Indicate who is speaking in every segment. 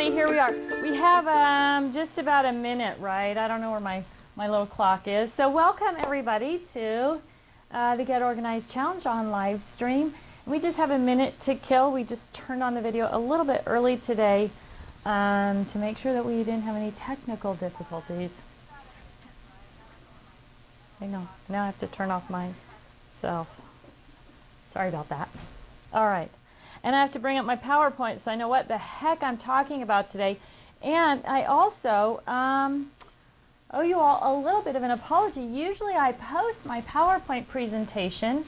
Speaker 1: everybody. Here we are. We have just about a minute, right? I don't know where my little clock is. So welcome everybody to the Get Organized Challenge on live stream. We just have a minute to kill. We just turned on the video a little bit early today to make sure that we didn't have any technical difficulties. I know. Now I have to turn off myself. Sorry about that. All right. And I have to bring up my PowerPoint so I know what the heck I'm talking about today. And I also owe you all a little bit of an apology. Usually I post my PowerPoint presentation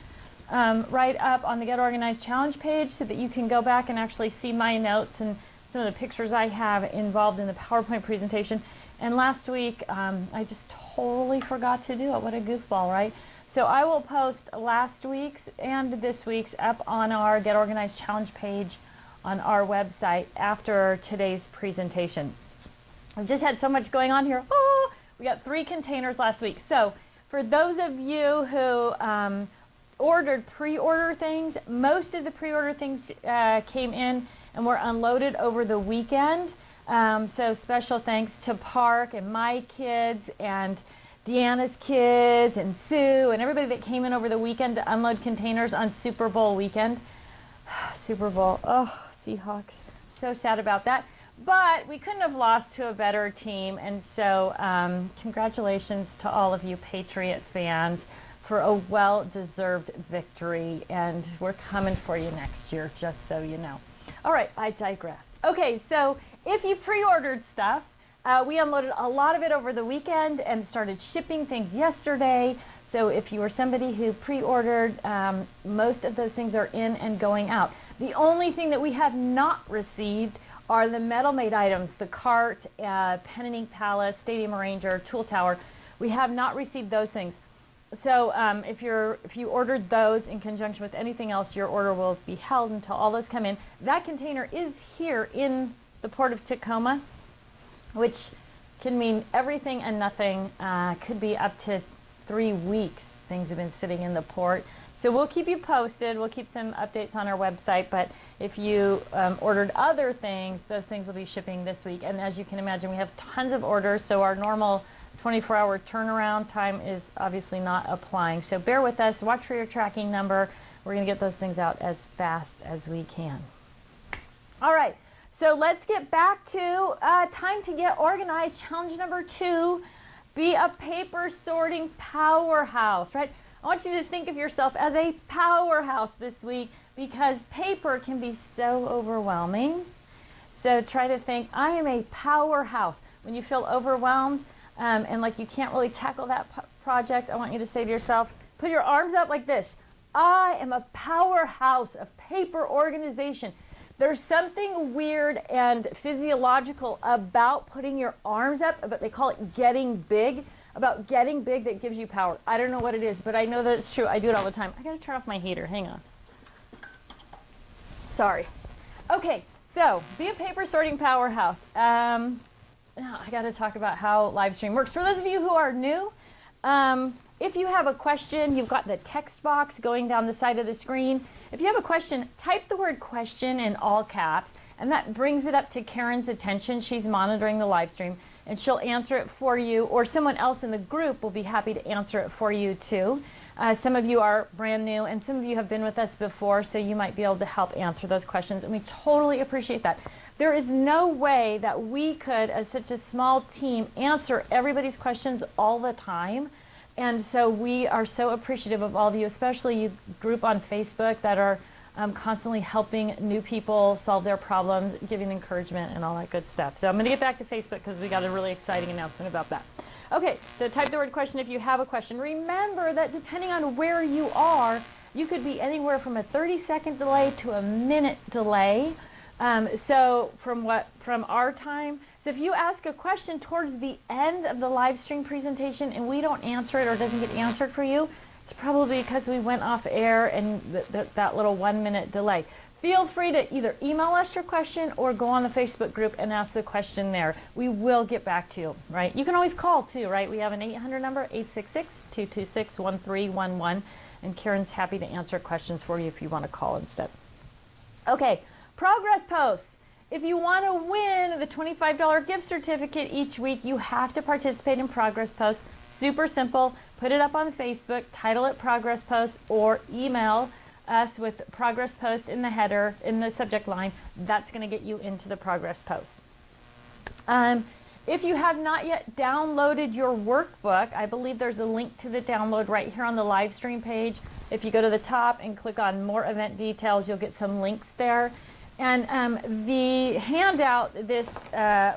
Speaker 1: right up on the Get Organized Challenge page so that you can go back and actually see my notes and some of the pictures I have involved in the PowerPoint presentation. And last week I just totally forgot to do it. What a goofball, right? So I will post last week's and this week's up on our Get Organized Challenge page on our website after today's presentation. I've just had so much going on here. Oh, we got 3 containers last week. So for those of you who ordered pre-order things, most of the pre-order things came in and were unloaded over the weekend. So special thanks to Park and my kids and Deanna's kids and Sue and everybody that came in over the weekend to unload containers on Super Bowl weekend. Super Bowl, oh, Seahawks, so sad about that. But we couldn't have lost to a better team, and so congratulations to all of you Patriot fans for a well-deserved victory, and we're coming for you next year, just so you know. All right, I digress. Okay, so if you pre-ordered stuff, we unloaded a lot of it over the weekend and started shipping things yesterday. So if you were somebody who pre-ordered, most of those things are in and going out. The only thing that we have not received are the metal-made items, the cart, pen and ink palace, stadium arranger, tool tower. We have not received those things. So if you ordered those in conjunction with anything else, your order will be held until all those come in. That container is here in the Port of Tacoma, which can mean everything and nothing. Could be up to 3 weeks things have been sitting in the port. So we'll keep you posted. We'll keep some updates on our website, but if you ordered other things, those things will be shipping this week. And as you can imagine, we have tons of orders, so our normal 24-hour turnaround time is obviously not applying. So bear with us, watch for your tracking number. We're gonna get those things out as fast as we can. All right. So let's get back to time to get organized. Challenge number 2, be a paper sorting powerhouse, right? I want you to think of yourself as a powerhouse this week because paper can be so overwhelming. So try to think, I am a powerhouse. When you feel overwhelmed and like you can't really tackle that project, I want you to say to yourself, put your arms up like this. I am a powerhouse of paper organization. There's something weird and physiological about putting your arms up, but they call it getting big, about getting big that gives you power. I don't know what it is, but I know that it's true. I do it all the time. I gotta turn off my heater, hang on. Sorry. Okay, so be a paper sorting powerhouse. Now I gotta talk about how live stream works. For those of you who are new, if you have a question, you've got the text box going down the side of the screen. If you have a question, type the word question in all caps, and that brings it up to Karen's attention. She's monitoring the live stream, and she'll answer it for you, or someone else in the group will be happy to answer it for you too. Some of you are brand new, and some of you have been with us before, so you might be able to help answer those questions, and we totally appreciate that. There is no way that we could, as such a small team, answer everybody's questions all the time. And so we are so appreciative of all of you, especially you group on Facebook that are constantly helping new people solve their problems, giving encouragement and all that good stuff. So I'm going to get back to Facebook because we got a really exciting announcement about that. Okay, so type the word question if you have a question. Remember that depending on where you are, you could be anywhere from a 30-second delay to a minute delay. So from our time, so if you ask a question towards the end of the live stream presentation and we don't answer it or doesn't get answered for you, it's probably because we went off air and that little 1-minute delay. Feel free to either email us your question or go on the Facebook group and ask the question there. We will get back to you, right? You can always call too, right? We have an 800 number, 866-226-1311, and Karen's happy to answer questions for you if you want to call instead. Okay, progress posts. if you want to win the $25 gift certificate each week, you have to participate in progress posts. Super simple. Put it up on Facebook, title it progress post, or email us with progress post in the header, in the subject line. That's going to get you into the progress post. If you have not yet downloaded your workbook, I believe there's a link to the download right here on the live stream page. If you go to the top and click on more event details, you'll get some links there. And the handout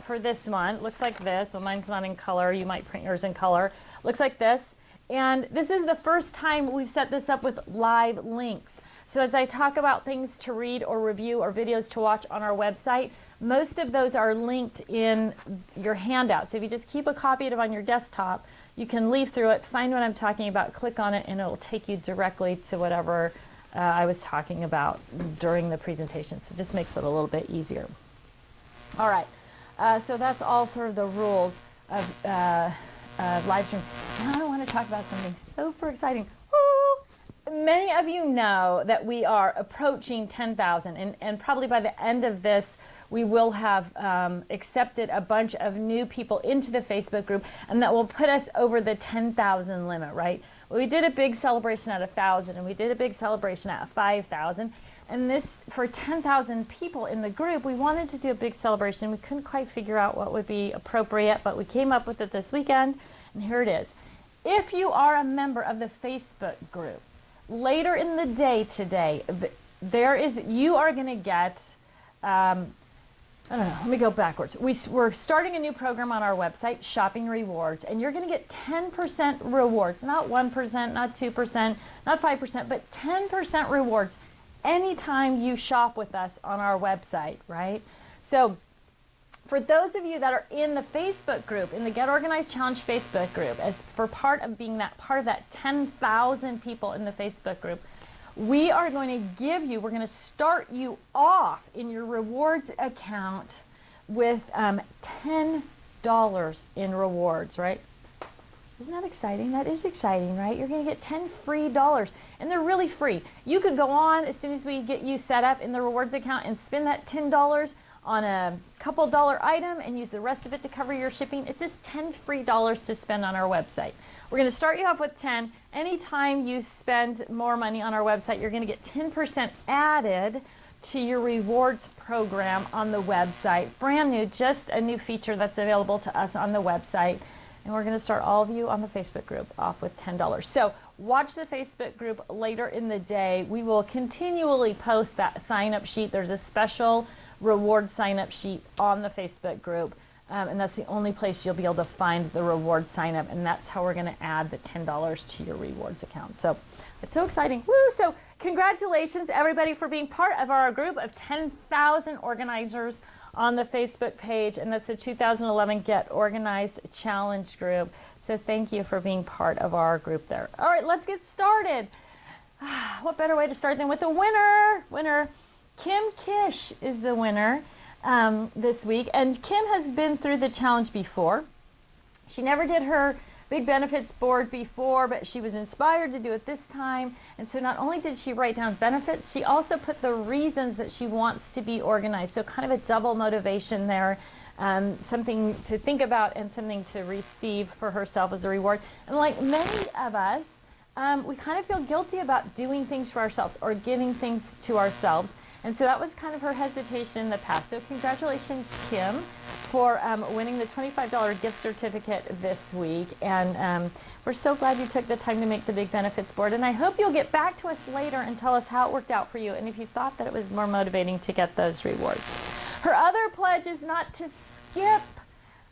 Speaker 1: for this month looks like this. Well, mine's not in color. You might print yours in color. Looks like this. And this is the first time we've set this up with live links. So as I talk about things to read or review or videos to watch on our website, most of those are linked in your handout. So if you just keep a copy of it on your desktop, you can leaf through it, find what I'm talking about, click on it, and it will take you directly to whatever I was talking about during the presentation. So it just makes it a little bit easier. All right, so that's all sort of the rules of live stream. Now I want to talk about something super exciting. Woo! Many of you know that we are approaching 10,000, and probably by the end of this, we will have accepted a bunch of new people into the Facebook group, and that will put us over the 10,000 limit, right? Well, we did a big celebration at 1,000, and we did a big celebration at 5,000, and this, for 10,000 people in the group, we wanted to do a big celebration. We couldn't quite figure out what would be appropriate, but we came up with it this weekend, and here it is. If you are a member of the Facebook group, later in the day today, you are going to get, I don't know, let me go backwards. We're starting a new program on our website, Shopping Rewards, and you're going to get 10% rewards, not 1%, not 2%, not 5%, but 10% rewards anytime you shop with us on our website, right? So for those of you that are in the Facebook group, in the Get Organized Challenge Facebook group, as for part of being part of that 10,000 people in the Facebook group, we are going to give you, we're going to start you off in your rewards account with $10 in rewards, right? Isn't that exciting? That is exciting, right? You're going to get 10 free dollars, and they're really free. You could go on as soon as we get you set up in the rewards account and spend that $10 on a couple dollar item and use the rest of it to cover your shipping. It's just 10 free dollars to spend on our website. We're going to start you off with 10. Anytime you spend more money on our website, you're going to get 10% added to your rewards program on the website. Brand new, just a new feature that's available to us on the website. And we're going to start all of you on the Facebook group off with $10. So watch the Facebook group later in the day. We will continually post that sign-up sheet. There's a special reward sign-up sheet on the Facebook group. And that's the only place you'll be able to find the reward sign up, and that's how we're going to add the $10 to your rewards account. So it's so exciting. Woo! So congratulations everybody for being part of our group of 10,000 organizers on the Facebook page, and that's the 2011 Get Organized Challenge group. So thank you for being part of our group there. All right, let's get started. What better way to start than with the winner? Kim Kish is the winner. This week, and Kim has been through the challenge before. She never did her big benefits board before, but she was inspired to do it this time, and so not only did she write down benefits, she also put the reasons that she wants to be organized, so kind of a double motivation there, something to think about and something to receive for herself as a reward. And like many of us, we kind of feel guilty about doing things for ourselves or giving things to ourselves. And so that was kind of her hesitation in the past. So congratulations, Kim, for winning the $25 gift certificate this week. And we're so glad you took the time to make the big benefits board. And I hope you'll get back to us later and tell us how it worked out for you, and if you thought that it was more motivating to get those rewards. Her other pledge is not to skip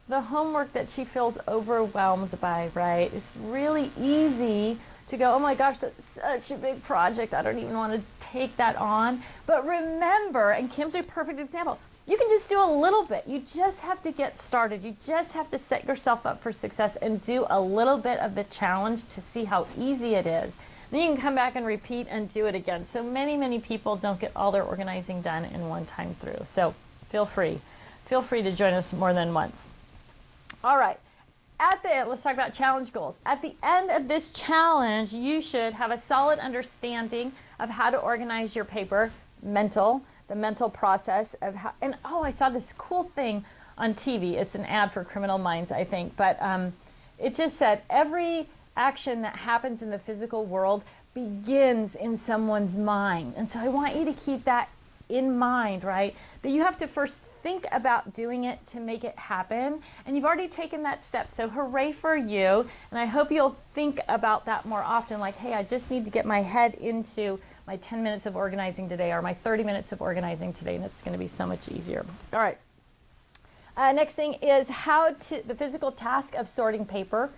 Speaker 1: the homework that she feels overwhelmed by, right? It's really easy to go, oh my gosh, that's such a big project, I don't even want to take that on. But remember, and Kim's a perfect example, you can just do a little bit. You just have to get started. You just have to set yourself up for success and do a little bit of the challenge to see how easy it is. Then you can come back and repeat and do it again. So many people don't get all their organizing done in one time through. So feel free to join us more than once. All right. Let's talk about challenge goals. At the end of this challenge, you should have a solid understanding of how to organize your paper, mental, the mental process of how, and oh, I saw this cool thing on TV. It's an ad for Criminal Minds, I think, but it just said every action that happens in the physical world begins in someone's mind. And so I want you to keep that in mind, right? That you have to first think about doing it to make it happen. And you've already taken that step. So hooray for you. And I hope you'll think about that more often. Like, hey, I just need to get my head into my 10 minutes of organizing today or my 30 minutes of organizing today. And it's going to be so much easier. All right. Next thing is the physical task of sorting paper.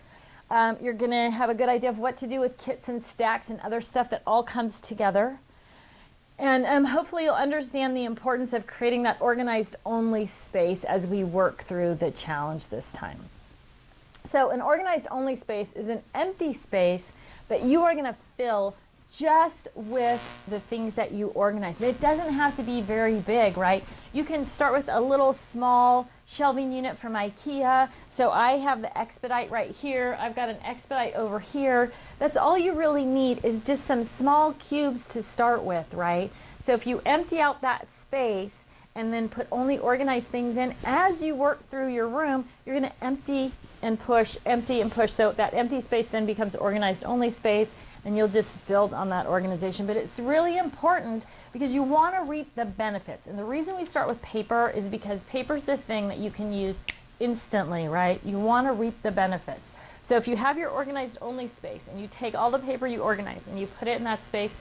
Speaker 1: You're going to have a good idea of what to do with kits and stacks and other stuff that all comes together. And hopefully you'll understand the importance of creating that organized only space as we work through the challenge this time. So an organized only space is an empty space that you are going to fill just with the things that you organize. And it doesn't have to be very big, right? You can start with a little small shelving unit from IKEA. So I have the Expedite right here. I've got an Expedite over here. That's all you really need is just some small cubes to start with, right? So if you empty out that space and then put only organized things in, as you work through your room, you're going to empty and push. So that empty space then becomes organized only space, and you'll just build on that organization. But it's really important because you want to reap the benefits. And the reason we start with paper is because paper is the thing that you can use instantly, right? You want to reap the benefits. So if you have your organized only space and you take all the paper you organize and you put it in that space,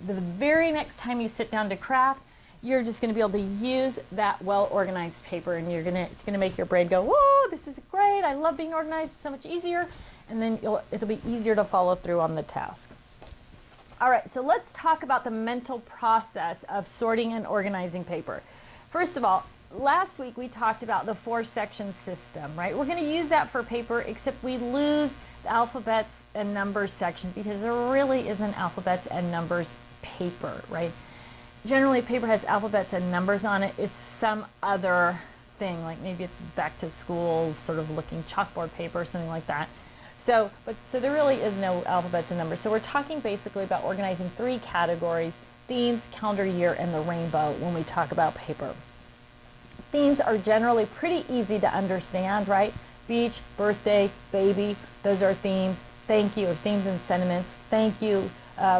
Speaker 1: the very next time you sit down to craft, you're just going to be able to use that well-organized paper, and it's going to make your brain go, whoa, this is great. I love being organized. It's so much easier. And then it'll be easier to follow through on the task. All right, so let's talk about the mental process of sorting and organizing paper. First of all, last week we talked about the 4-section system, right? We're going to use that for paper, except we lose the alphabets and numbers section because there really isn't alphabets and numbers paper, right? Generally, paper has alphabets and numbers on it. It's some other thing, like maybe it's back to school sort of looking chalkboard paper or something like that. So there really is no alphabets and numbers. So we're talking basically about organizing 3 categories: themes, calendar year, and the rainbow when we talk about paper. Themes are generally pretty easy to understand, right? Beach, birthday, baby, those are themes. Thank you, themes and sentiments. Thank you,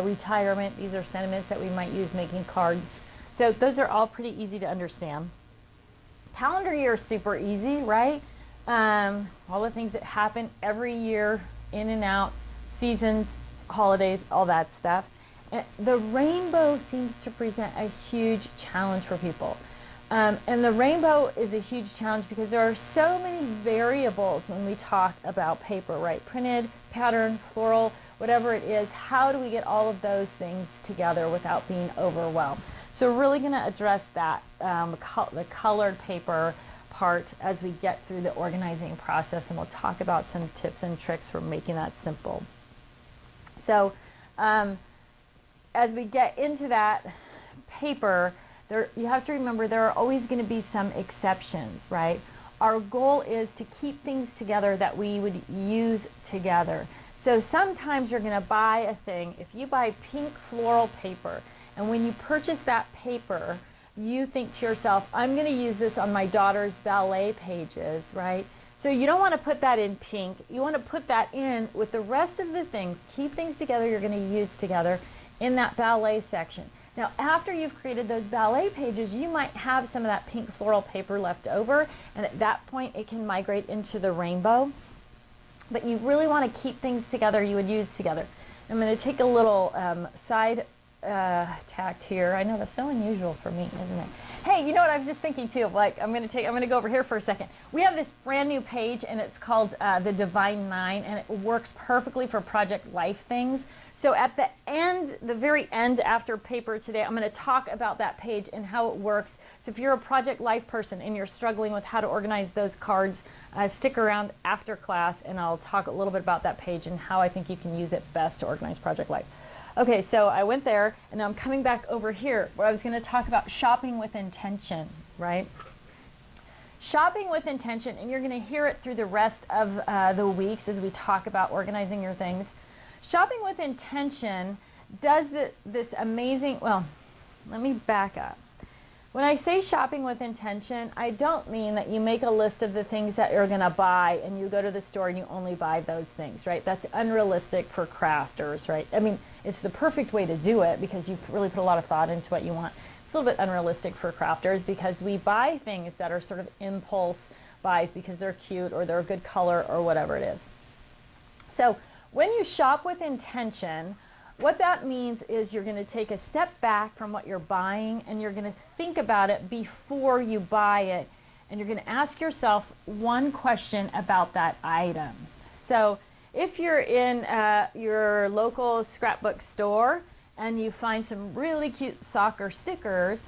Speaker 1: retirement, these are sentiments that we might use making cards. So those are all pretty easy to understand. Calendar year is super easy, right? All the things that happen every year, in and out, seasons, holidays, all that stuff. And the rainbow seems to present a huge challenge for people. And the rainbow is a huge challenge because there are so many variables when we talk about paper, right? Printed, pattern, floral, whatever it is. How do we get all of those things together without being overwhelmed? So we're really going to address that, the colored paper part as we get through the organizing process, and we'll talk about some tips and tricks for making that simple. So as we get into that paper, you have to remember there are always going to be some exceptions, right? Our goal is to keep things together that we would use together. So sometimes you're going to buy a thing. If you buy pink floral paper, and when you purchase that paper, you think to yourself, I'm going to use this on my daughter's ballet pages, right? So you don't want to put that in pink. You want to put that in with the rest of the things, keep things together you're going to use together in that ballet section. Now, after you've created those ballet pages, you might have some of that pink floral paper left over, and at that point it can migrate into the rainbow. But you really want to keep things together you would use together. I'm going to take a little side tact here. I know that's so unusual for me, isn't it? Hey, you know what I was just thinking too? Like, I'm going to go over here for a second. We have this brand new page, and it's called the Divine 9, and it works perfectly for Project Life things. So at the end, the very end after paper today, I'm going to talk about that page and how it works. So if you're a Project Life person and you're struggling with how to organize those cards, stick around after class, and I'll talk a little bit about that page and how I think you can use it best to organize Project Life. Okay, so I went there, and now I'm coming back over here where I was going to talk about shopping with intention, right? Shopping with intention, and you're going to hear it through the rest of the weeks as we talk about organizing your things. Shopping with intention does this amazing, well, let me back up. When I say shopping with intention, I don't mean that you make a list of the things that you're going to buy and you go to the store and you only buy those things, right? That's unrealistic for crafters, right? I mean, it's the perfect way to do it because you've really put a lot of thought into what you want. It's a little bit unrealistic for crafters because we buy things that are sort of impulse buys because they're cute or they're a good color or whatever it is. So when you shop with intention, what that means is you're going to take a step back from what you're buying and you're going to think about it before you buy it, and you're going to ask yourself one question about that item. So if you're in your local scrapbook store and you find some really cute soccer stickers,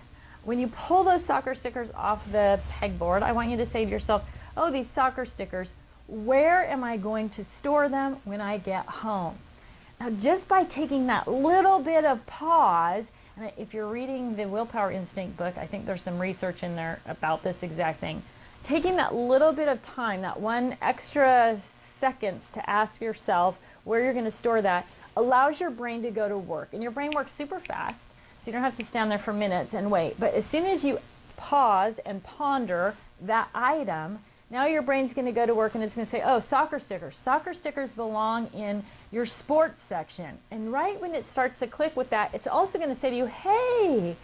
Speaker 1: when you pull those soccer stickers off the pegboard, I want you to say to yourself, oh, these soccer stickers, where am I going to store them when I get home? Now, just by taking that little bit of pause, and if you're reading the Willpower Instinct book, I think there's some research in there about this exact thing. Taking that little bit of time, that one extra seconds to ask yourself where you're going to store that, allows your brain to go to work. And your brain works super fast, so you don't have to stand there for minutes and wait. But as soon as you pause and ponder that item, now your brain's going to go to work and it's going to say, oh, soccer stickers. Soccer stickers belong in your sports section. And right when it starts to click with that, it's also going to say to you, hey,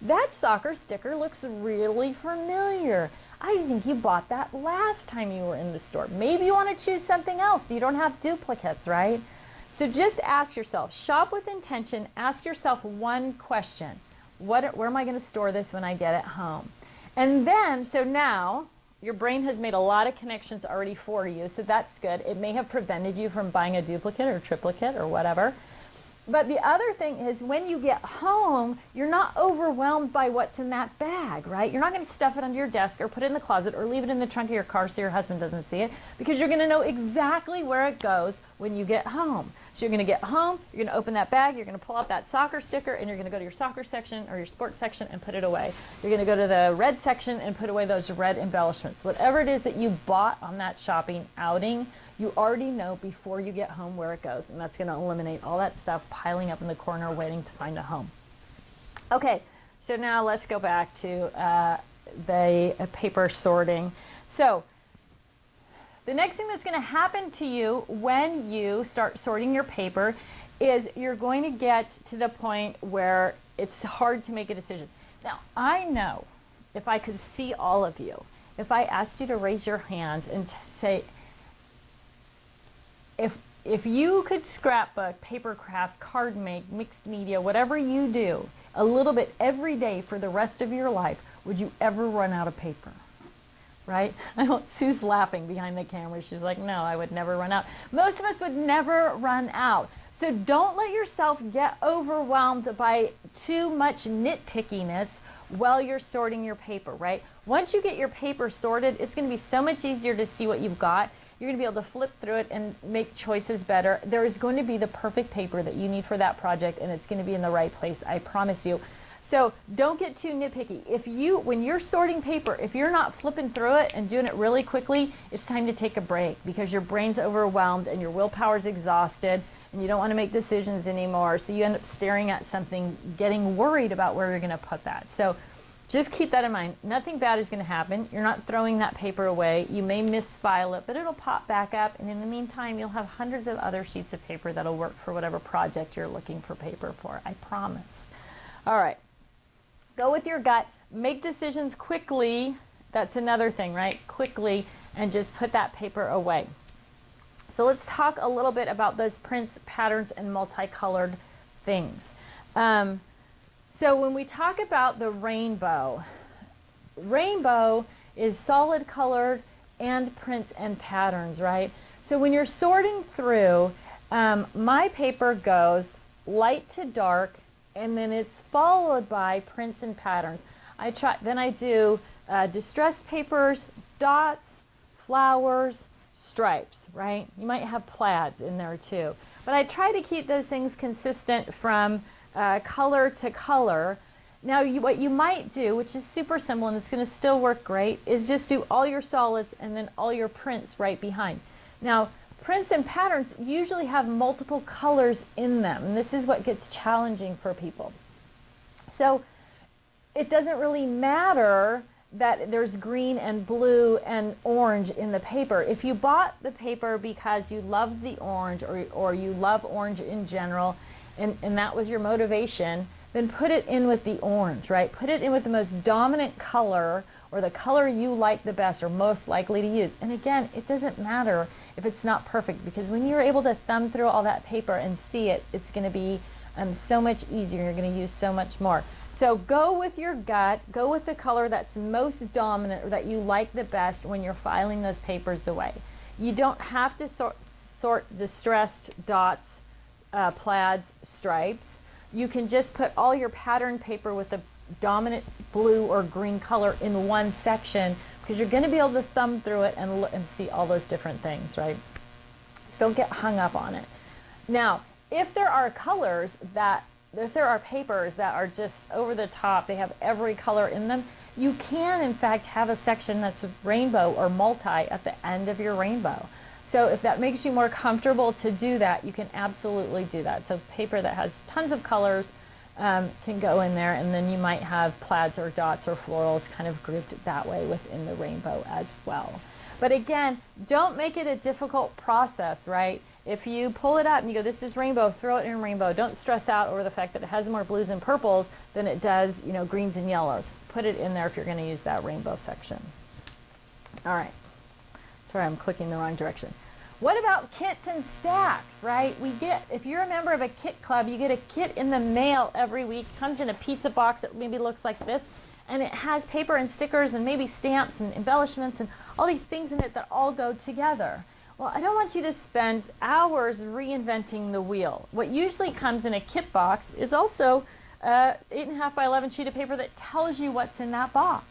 Speaker 1: that soccer sticker looks really familiar. I think you bought that last time you were in the store. Maybe you want to choose something else so you don't have duplicates, right? So just ask yourself, shop with intention, ask yourself one question. Where am I going to store this when I get it home? And then, so now, your brain has made a lot of connections already for you, so that's good. It may have prevented you from buying a duplicate or triplicate or whatever. But the other thing is when you get home, you're not overwhelmed by what's in that bag, right? You're not going to stuff it under your desk or put it in the closet or leave it in the trunk of your car so your husband doesn't see it, because you're going to know exactly where it goes when you get home. So you're going to get home, you're going to open that bag, you're going to pull out that soccer sticker, and you're going to go to your soccer section or your sports section and put it away. You're going to go to the red section and put away those red embellishments. Whatever it is that you bought on that shopping outing, you already know before you get home where it goes, and that's going to eliminate all that stuff piling up in the corner waiting to find a home. Okay, so now let's go back to the paper sorting. So the next thing that's going to happen to you when you start sorting your paper is you're going to get to the point where it's hard to make a decision. Now, I know if I could see all of you, if I asked you to raise your hands and say, if you could scrapbook, paper craft, card make, mixed media, whatever you do, a little bit every day for the rest of your life, would you ever run out of paper? Right? I know Sue's laughing behind the camera. She's like, no, I would never run out. Most of us would never run out. So don't let yourself get overwhelmed by too much nitpickiness while you're sorting your paper, right? Once you get your paper sorted, it's going to be so much easier to see what you've got. You're going to be able to flip through it and make choices better. There is going to be the perfect paper that you need for that project, and it's going to be in the right place, I promise you. So don't get too nitpicky. When you're sorting paper, if you're not flipping through it and doing it really quickly, it's time to take a break because your brain's overwhelmed and your willpower's exhausted and you don't want to make decisions anymore. So you end up staring at something, getting worried about where you're going to put that. So just keep that in mind. Nothing bad is going to happen. You're not throwing that paper away. You may misfile it, but it'll pop back up. And in the meantime, you'll have hundreds of other sheets of paper that'll work for whatever project you're looking for paper for. I promise. All right. Go with your gut. Make decisions quickly. That's another thing, right? Quickly, and just put that paper away. So let's talk a little bit about those prints, patterns, and multicolored things. So when we talk about the rainbow is solid colored and prints and patterns, right? So when you're sorting through, my paper goes light to dark, and then it's followed by prints and patterns. Then I do distressed papers, dots, flowers, stripes, right? You might have plaids in there too. But I try to keep those things consistent from color to color. Now what you might do, which is super simple and it's going to still work great, is just do all your solids and then all your prints right behind. Now prints and patterns usually have multiple colors in them, and this is what gets challenging for people. So it doesn't really matter that there's green and blue and orange in the paper. If you bought the paper because you love the orange, or you love orange in general, and that was your motivation, then put it in with the orange, right? Put it in with the most dominant color, or the color you like the best or most likely to use. And again, it doesn't matter if it's not perfect, because when you're able to thumb through all that paper and see it, it's going to be so much easier. You're going to use so much more. So go with your gut, go with the color that's most dominant or that you like the best when you're filing those papers away. You don't have to sort distressed dots, plaids, stripes. You can just put all your pattern paper with the dominant blue or green color in one section, because you're going to be able to thumb through it and see all those different things, right? So don't get hung up on it. Now, if there are papers that are just over the top, they have every color in them, you can in fact have a section that's rainbow or multi at the end of your rainbow. So if that makes you more comfortable to do that, you can absolutely do that. So paper that has tons of colors can go in there, and then you might have plaids or dots or florals kind of grouped that way within the rainbow as well. But again, don't make it a difficult process, right? If you pull it up and you go, this is rainbow, throw it in rainbow. Don't stress out over the fact that it has more blues and purples than it does, you know, greens and yellows. Put it in there if you're going to use that rainbow section. All right. Sorry, I'm clicking the wrong direction. What about kits and stacks, right? If you're a member of a kit club, you get a kit in the mail every week. It comes in a pizza box that maybe looks like this, and it has paper and stickers and maybe stamps and embellishments and all these things in it that all go together. Well, I don't want you to spend hours reinventing the wheel. What usually comes in a kit box is also 8.5 by 11 sheet of paper that tells you what's in that box.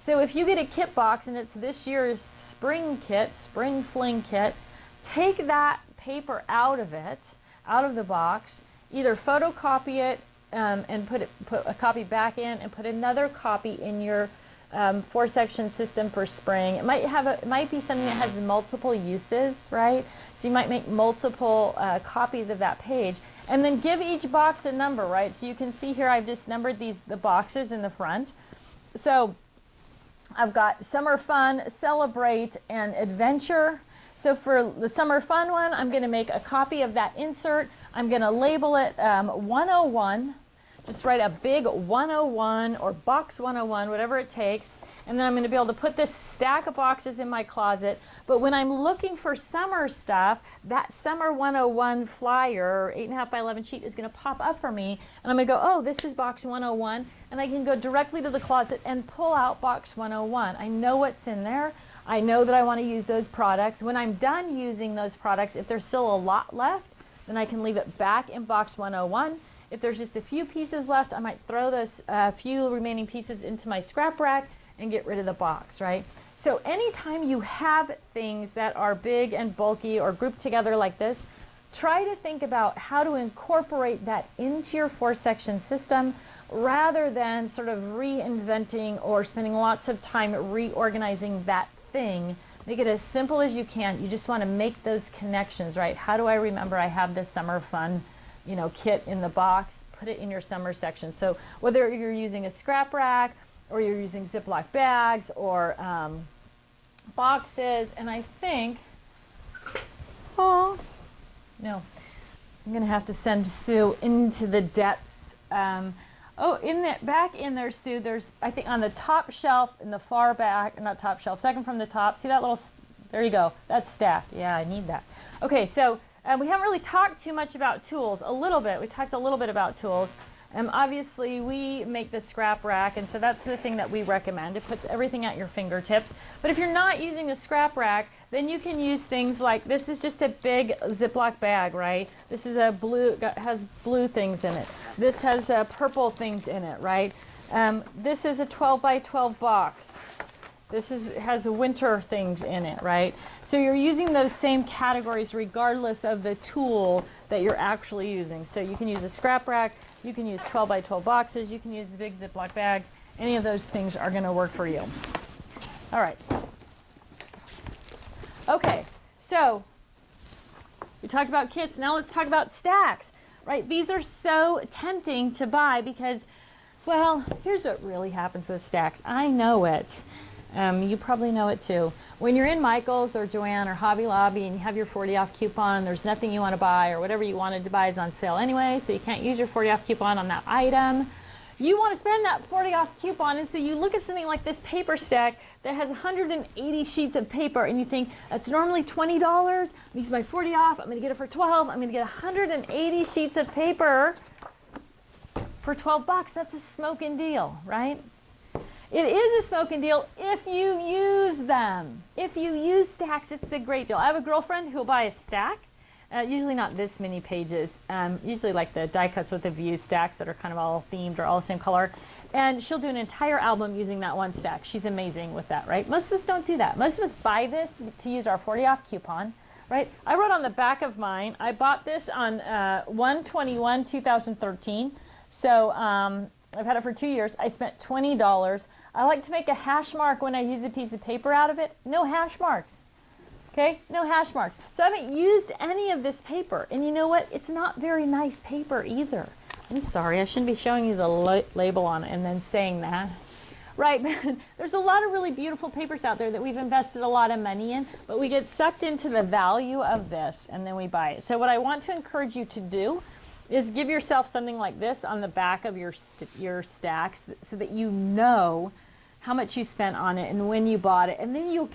Speaker 1: So if you get a kit box and it's this year's spring kit, spring fling kit, take that paper out of the box, either photocopy it and put a copy back in, and put another copy in your 4-section system for spring. It might be something that has multiple uses, right? So you might make multiple copies of that page, and then give each box a number, right? So you can see here I've just numbered the boxes in the front. So I've got Summer Fun, Celebrate, and Adventure. So for the Summer Fun one, I'm going to make a copy of that insert. I'm going to label it 101. Just write a big 101 or box 101, whatever it takes. And then I'm going to be able to put this stack of boxes in my closet. But when I'm looking for summer stuff, that Summer 101 flyer, or 8.5 by 11 sheet, is going to pop up for me. And I'm going to go, oh, this is box 101. And I can go directly to the closet and pull out box 101. I know what's in there. I know that I want to use those products. When I'm done using those products, if there's still a lot left, then I can leave it back in box 101. If there's just a few pieces left, I might throw those few remaining pieces into my scrap rack and get rid of the box, right? So anytime you have things that are big and bulky or grouped together like this, try to think about how to incorporate that into your 4-section system, rather than sort of reinventing or spending lots of time reorganizing that thing. Make it as simple as you can. You just want to make those connections, right? How do I remember I have this Summer Fun, you know, kit in the box? Put it in your summer section. So whether you're using a scrap rack, or you're using Ziploc bags, or boxes, and I think, oh no, I'm going to have to send Sue into the depths. Back in there, Sue, there's, I think on the top shelf in the far back, not top shelf, second from the top, see that little, there you go, that's stacked. Yeah, I need that. Okay, so we haven't really talked too much about tools. A little bit, we talked a little bit about tools. Obviously, we make the scrap rack, and so that's the thing that we recommend. It puts everything at your fingertips. But if you're not using a scrap rack, then you can use things like, this is just a big Ziploc bag, right? This is a blue, has blue things in it. This has purple things in it, right? This is a 12 by 12 box. This has winter things in it, right? So you're using those same categories regardless of the tool that you're actually using. So you can use a scrap rack, you can use 12 by 12 boxes, you can use the big Ziploc bags. Any of those things are going to work for you. All right. Okay, so we talked about kits. Now let's talk about stacks, right? These are so tempting to buy because Well, here's what really happens with stacks. I know it. You probably know it too. When you're in Michael's or Joann or Hobby Lobby and you have your 40 off coupon and there's nothing you want to buy or whatever you wanted to buy is on sale anyway, so you can't use your 40 off coupon on that item, you want to spend that 40 off coupon, and so you look at something like this paper stack that has 180 sheets of paper and you think that's normally $20. I'm using my 40 off, I'm going to get it for 12. I'm going to get 180 sheets of paper for 12 bucks. That's a smoking deal, right? It is a smoking deal if you use them. If you use stacks, it's a great deal. I have a girlfriend who will buy a stack, usually not this many pages, usually like the die cuts with the view stacks that are kind of all themed or all the same color, and she'll do an entire album using that one stack. She's amazing with that, right? Most of us don't do that. Most of us buy this to use our 40 off coupon, right? I wrote on the back of mine, I bought this on 1/21/2013, so I've had it for 2 years. I spent $20. I like to make a hash mark when I use a piece of paper out of it. No hash marks. Okay, no hash marks. So I haven't used any of this paper. And you know what? It's not very nice paper either. I'm sorry, I shouldn't be showing you the label on it and then saying that. Right, but there's a lot of really beautiful papers out there that we've invested a lot of money in, but we get sucked into the value of this and then we buy it. So what I want to encourage you to do is give yourself something like this on the back of your stacks so that you know how much you spent on it and when you bought it, and then you'll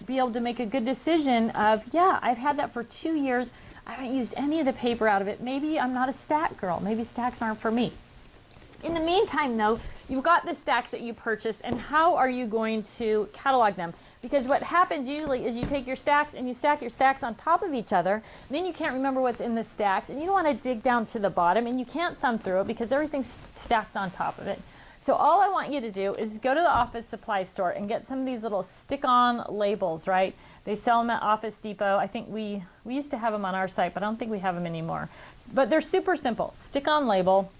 Speaker 1: be able to make a good decision of, yeah, I've had that for 2 years. I haven't used any of the paper out of it. Maybe I'm not a stack girl. Maybe stacks aren't for me. In the meantime, though, you've got the stacks that you purchased, and how are you going to catalog them? Because what happens usually is you take your stacks and you stack your stacks on top of each other, and then you can't remember what's in the stacks, and you don't want to dig down to the bottom, and you can't thumb through it because everything's stacked on top of it. So all I want you to do is go to the office supply store and get some of these little stick-on labels, right? They sell them at Office Depot. I think we used to have them on our site, but I don't think we have them anymore. But they're super simple. Stick-on label.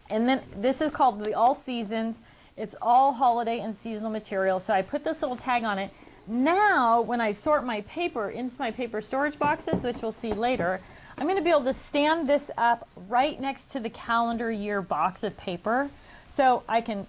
Speaker 1: And then this is called the All Seasons. It's all holiday and seasonal material. So I put this little tag on it. Now, when I sort my paper into my paper storage boxes, which we'll see later, I'm going to be able to stand this up right next to the calendar year box of paper. So I can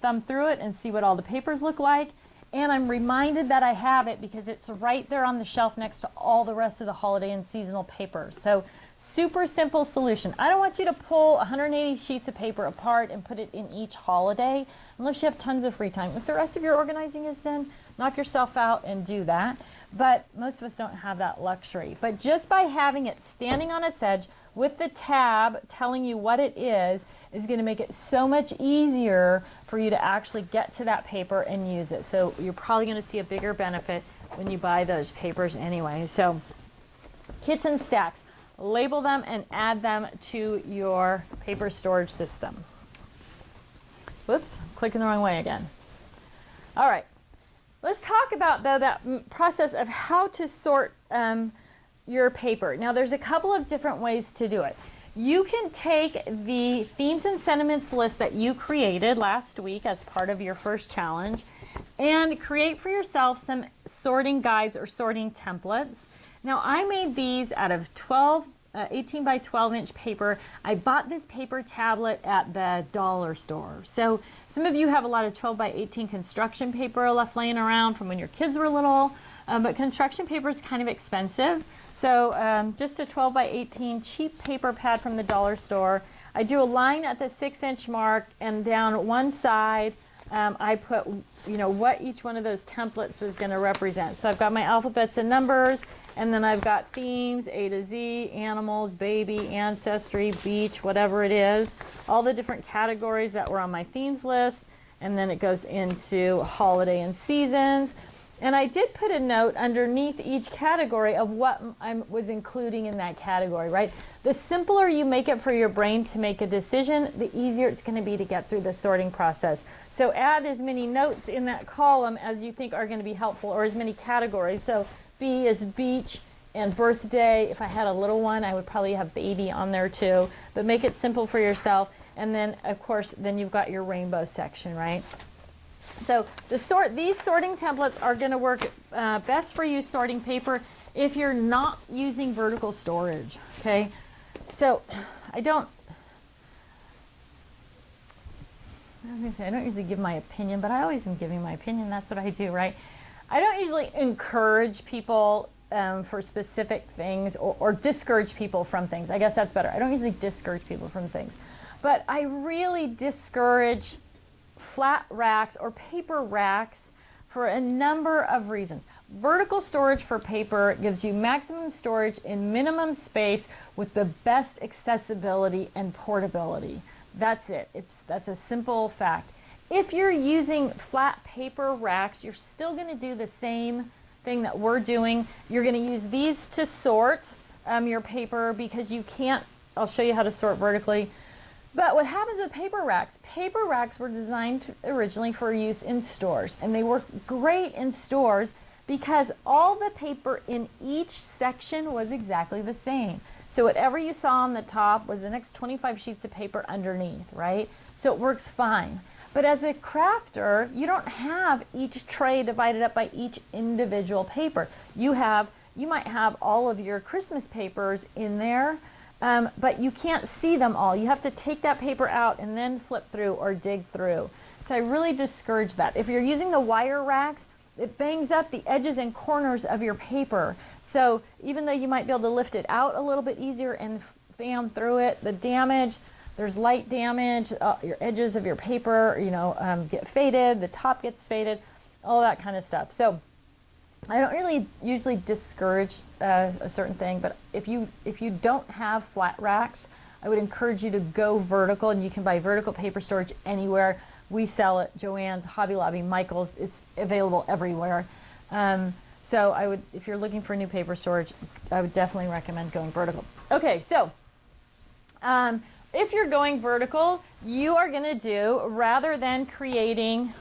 Speaker 1: thumb through it and see what all the papers look like. And I'm reminded that I have it because it's right there on the shelf next to all the rest of the holiday and seasonal papers. So super simple solution. I don't want you to pull 180 sheets of paper apart and put it in each holiday unless you have tons of free time. If the rest of your organizing is done, knock yourself out and do that. But most of us don't have that luxury. But just by having it standing on its edge with the tab telling you what it is going to make it so much easier for you to actually get to that paper and use it. So you're probably going to see a bigger benefit when you buy those papers anyway. So kits and stacks, label them and add them to your paper storage system. Whoops, I'm clicking the wrong way again. All right. Let's talk about, though, that process of how to sort your paper. Now, there's a couple of different ways to do it. You can take the themes and sentiments list that you created last week as part of your first challenge and create for yourself some sorting guides or sorting templates. Now, I made these out of 18 by 12 inch paper. I bought this paper tablet at the dollar store. So some of you have a lot of 12 by 18 construction paper left laying around from when your kids were little, but construction paper is kind of expensive. So just a 12 by 18 cheap paper pad from the dollar store. I do a line at the 6-inch mark, and down one side I put what each one of those templates was going to represent. So I've got my alphabets and numbers, and then I've got themes, A to Z, animals, baby, ancestry, beach, whatever it is, all the different categories that were on my themes list, and then it goes into holiday and seasons. And I did put a note underneath each category of what I was including in that category, right? The simpler you make it for your brain to make a decision, the easier it's going to be to get through the sorting process. So add as many notes in that column as you think are going to be helpful, or as many categories. So B is beach and birthday. If I had a little one, I would probably have baby on there too. But make it simple for yourself. And then, of course, then you've got your rainbow section, right? So these sorting templates are going to work best for you sorting paper if you're not using vertical storage, okay? So I was gonna say, I don't usually give my opinion, but I always am giving my opinion. That's what I do, right? I don't usually encourage people for specific things or discourage people from things. I guess that's better. I don't usually discourage people from things, but I really discourage flat racks or paper racks for a number of reasons. Vertical storage for paper gives you maximum storage in minimum space with the best accessibility and portability. That's it. That's a simple fact. If you're using flat paper racks, you're still going to do the same thing that we're doing. You're going to use these to sort your paper because you can't, I'll show you how to sort vertically. But what happens with paper racks were designed originally for use in stores, and they work great in stores because all the paper in each section was exactly the same. So whatever you saw on the top was the next 25 sheets of paper underneath, right? So it works fine. But as a crafter, you don't have each tray divided up by each individual paper. You might have all of your Christmas papers in there, but you can't see them all. You have to take that paper out and then flip through or dig through. So I really discourage that. If you're using the wire racks, it bangs up the edges and corners of your paper. So even though you might be able to lift it out a little bit easier and fan through it, the damage, there's light damage, your edges of your paper, get faded, the top gets faded, all that kind of stuff. So I don't really usually discourage a certain thing, but if you don't have flat racks, I would encourage you to go vertical, and you can buy vertical paper storage anywhere. We sell it, Joann's, Hobby Lobby, Michael's, it's available everywhere. So I would, if you're looking for new paper storage, I would definitely recommend going vertical. Okay, so if you're going vertical, you are going to do, rather than creating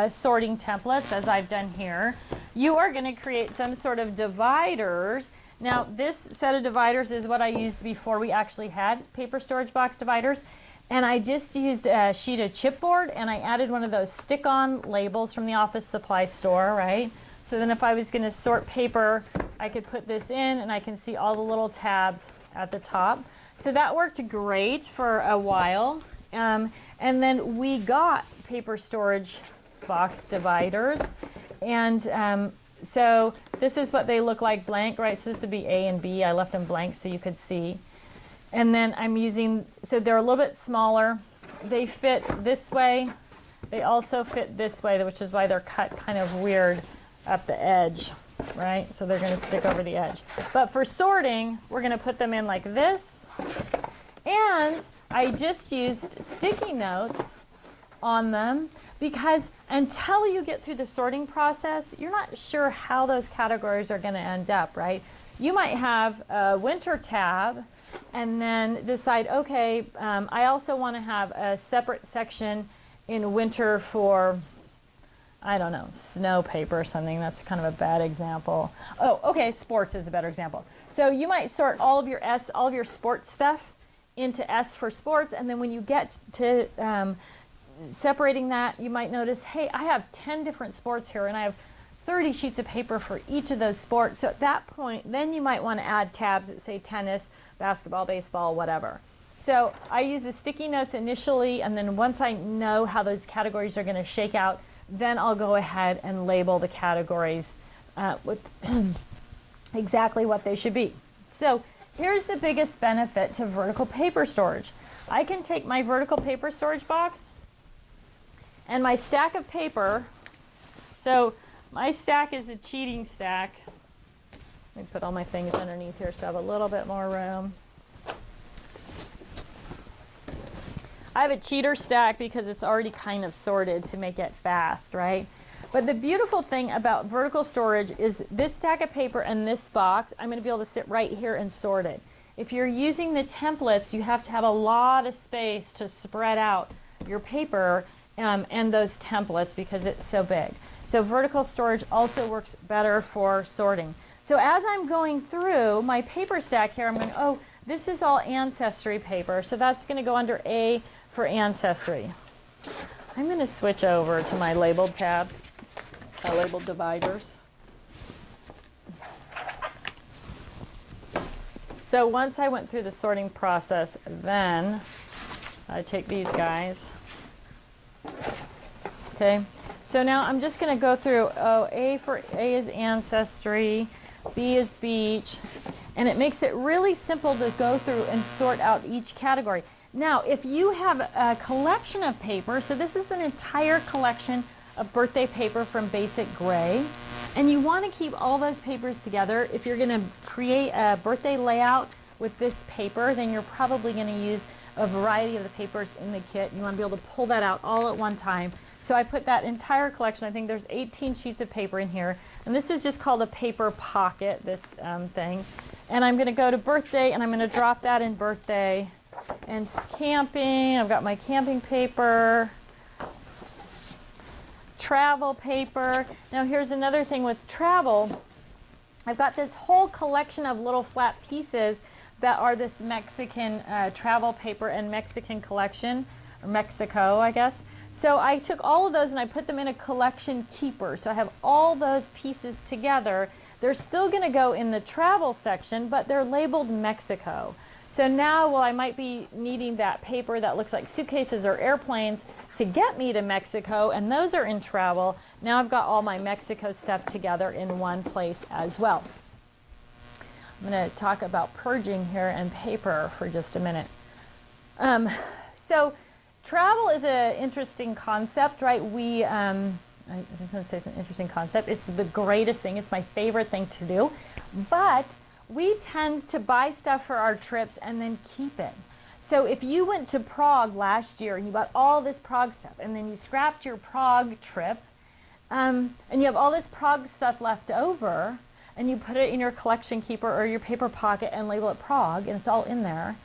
Speaker 1: sorting templates, as I've done here, you are going to create some sort of dividers. Now, this set of dividers is what I used before we actually had paper storage box dividers. And I just used a sheet of chipboard, and I added one of those stick-on labels from the office supply store, right? So then if I was going to sort paper, I could put this in, and I can see all the little tabs at the top. So that worked great for a while. And then we got paper storage box dividers. And so this is what they look like blank, right? So this would be A and B. I left them blank so you could see. And then I'm using, so they're a little bit smaller. They fit this way. They also fit this way, which is why they're cut kind of weird at the edge, right? So they're going to stick over the edge. But for sorting, we're going to put them in like this. And I just used sticky notes on them because until you get through the sorting process, you're not sure how those categories are going to end up, right? You might have a winter tab and then decide, okay, I also want to have a separate section in winter for, I don't know, snow paper or something. That's kind of a bad example. Oh, okay, sports is a better example. So you might sort all of your sports stuff into S for sports, and then when you get to separating that, you might notice, hey, I have 10 different sports here, and I have 30 sheets of paper for each of those sports. So at that point, then you might want to add tabs that say tennis, basketball, baseball, whatever. So I use the sticky notes initially, and then once I know how those categories are going to shake out, then I'll go ahead and label the categories with exactly what they should be. So here's the biggest benefit to vertical paper storage. I can take my vertical paper storage box and my stack of paper. So my stack is a cheating stack. Let me put all my things underneath here so I have a little bit more room. I have a cheater stack because it's already kind of sorted to make it fast, right? But the beautiful thing about vertical storage is this stack of paper and this box, I'm going to be able to sit right here and sort it. If you're using the templates, you have to have a lot of space to spread out your paper and those templates because it's so big. So vertical storage also works better for sorting. So as I'm going through my paper stack here, I'm going, oh, this is all Ancestry paper. So that's going to go under A for Ancestry. I'm going to switch over to my labeled tabs, labeled dividers. So once I went through the sorting process, then I take these guys Okay, so now I'm just going to go through, A is ancestry, B is beach, and it makes it really simple to go through and sort out each category. Now, if you have a collection of paper, so this is an entire collection of birthday paper from Basic Gray, and you want to keep all those papers together. If you're going to create a birthday layout with this paper, then you're probably going to use a variety of the papers in the kit. You want to be able to pull that out all at one time. So I put that entire collection, I think there's 18 sheets of paper in here, and this is just called a paper pocket, this thing. And I'm going to go to birthday, and I'm going to drop that in birthday. And camping, I've got my camping paper, travel paper. Now here's another thing with travel. I've got this whole collection of little flat pieces that are this Mexican travel paper and Mexican collection, or Mexico, I guess. So I took all of those and I put them in a collection keeper. So I have all those pieces together. They're still going to go in the travel section, but they're labeled Mexico. So now, well, I might be needing that paper that looks like suitcases or airplanes to get me to Mexico, and those are in travel. Now I've got all my Mexico stuff together in one place as well. I'm going to talk about purging here and paper for just a minute. So travel is an interesting concept, right? I just want to say it's an interesting concept. It's the greatest thing. It's my favorite thing to do. But we tend to buy stuff for our trips and then keep it. So if you went to Prague last year and you bought all this Prague stuff and then you scrapped your Prague trip and you have all this Prague stuff left over and you put it in your collection keeper or your paper pocket and label it Prague and it's all in there,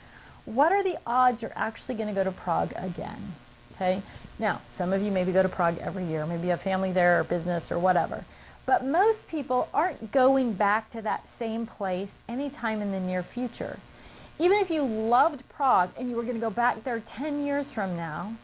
Speaker 1: what are the odds you're actually going to go to Prague again? Okay. Now, some of you maybe go to Prague every year. Maybe you have family there or business or whatever. But most people aren't going back to that same place anytime in the near future. Even if you loved Prague and you were going to go back there 10 years from now,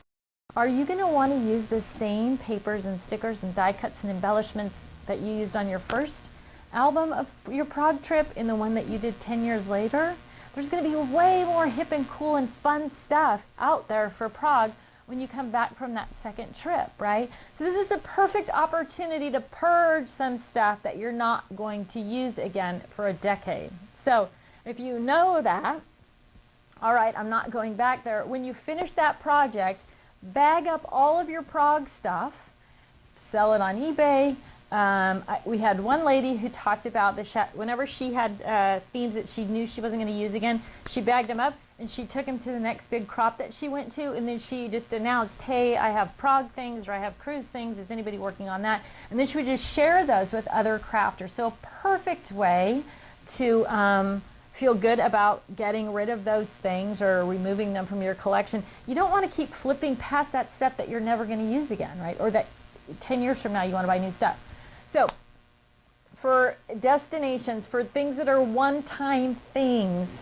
Speaker 1: are you going to want to use the same papers and stickers and die cuts and embellishments that you used on your first album of your Prague trip in the one that you did 10 years later? There's going to be way more hip and cool and fun stuff out there for Prague when you come back from that second trip, right? So this is a perfect opportunity to purge some stuff that you're not going to use again for a decade. So if you know that, all right, I'm not going back there. When you finish that project, bag up all of your Prague stuff, sell it on eBay. We had one lady who talked about whenever she had themes that she knew she wasn't going to use again, she bagged them up and she took them to the next big crop that she went to, and then she just announced, hey, I have Prague things or I have cruise things. Is anybody working on that? And then she would just share those with other crafters. So a perfect way to feel good about getting rid of those things or removing them from your collection. You don't want to keep flipping past that stuff that you're never going to use again, right? Or that 10 years from now you want to buy new stuff. So for destinations, for things that are one-time things,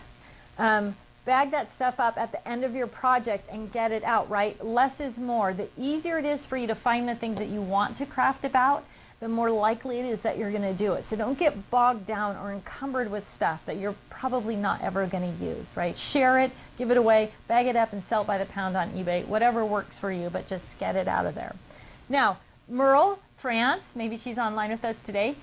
Speaker 1: bag that stuff up at the end of your project and get it out, right? Less is more. The easier it is for you to find the things that you want to craft about, the more likely it is that you're going to do it. So don't get bogged down or encumbered with stuff that you're probably not ever going to use, right? Share it, give it away, bag it up and sell it by the pound on eBay, whatever works for you, but just get it out of there. Now, Merle France, maybe she's online with us today,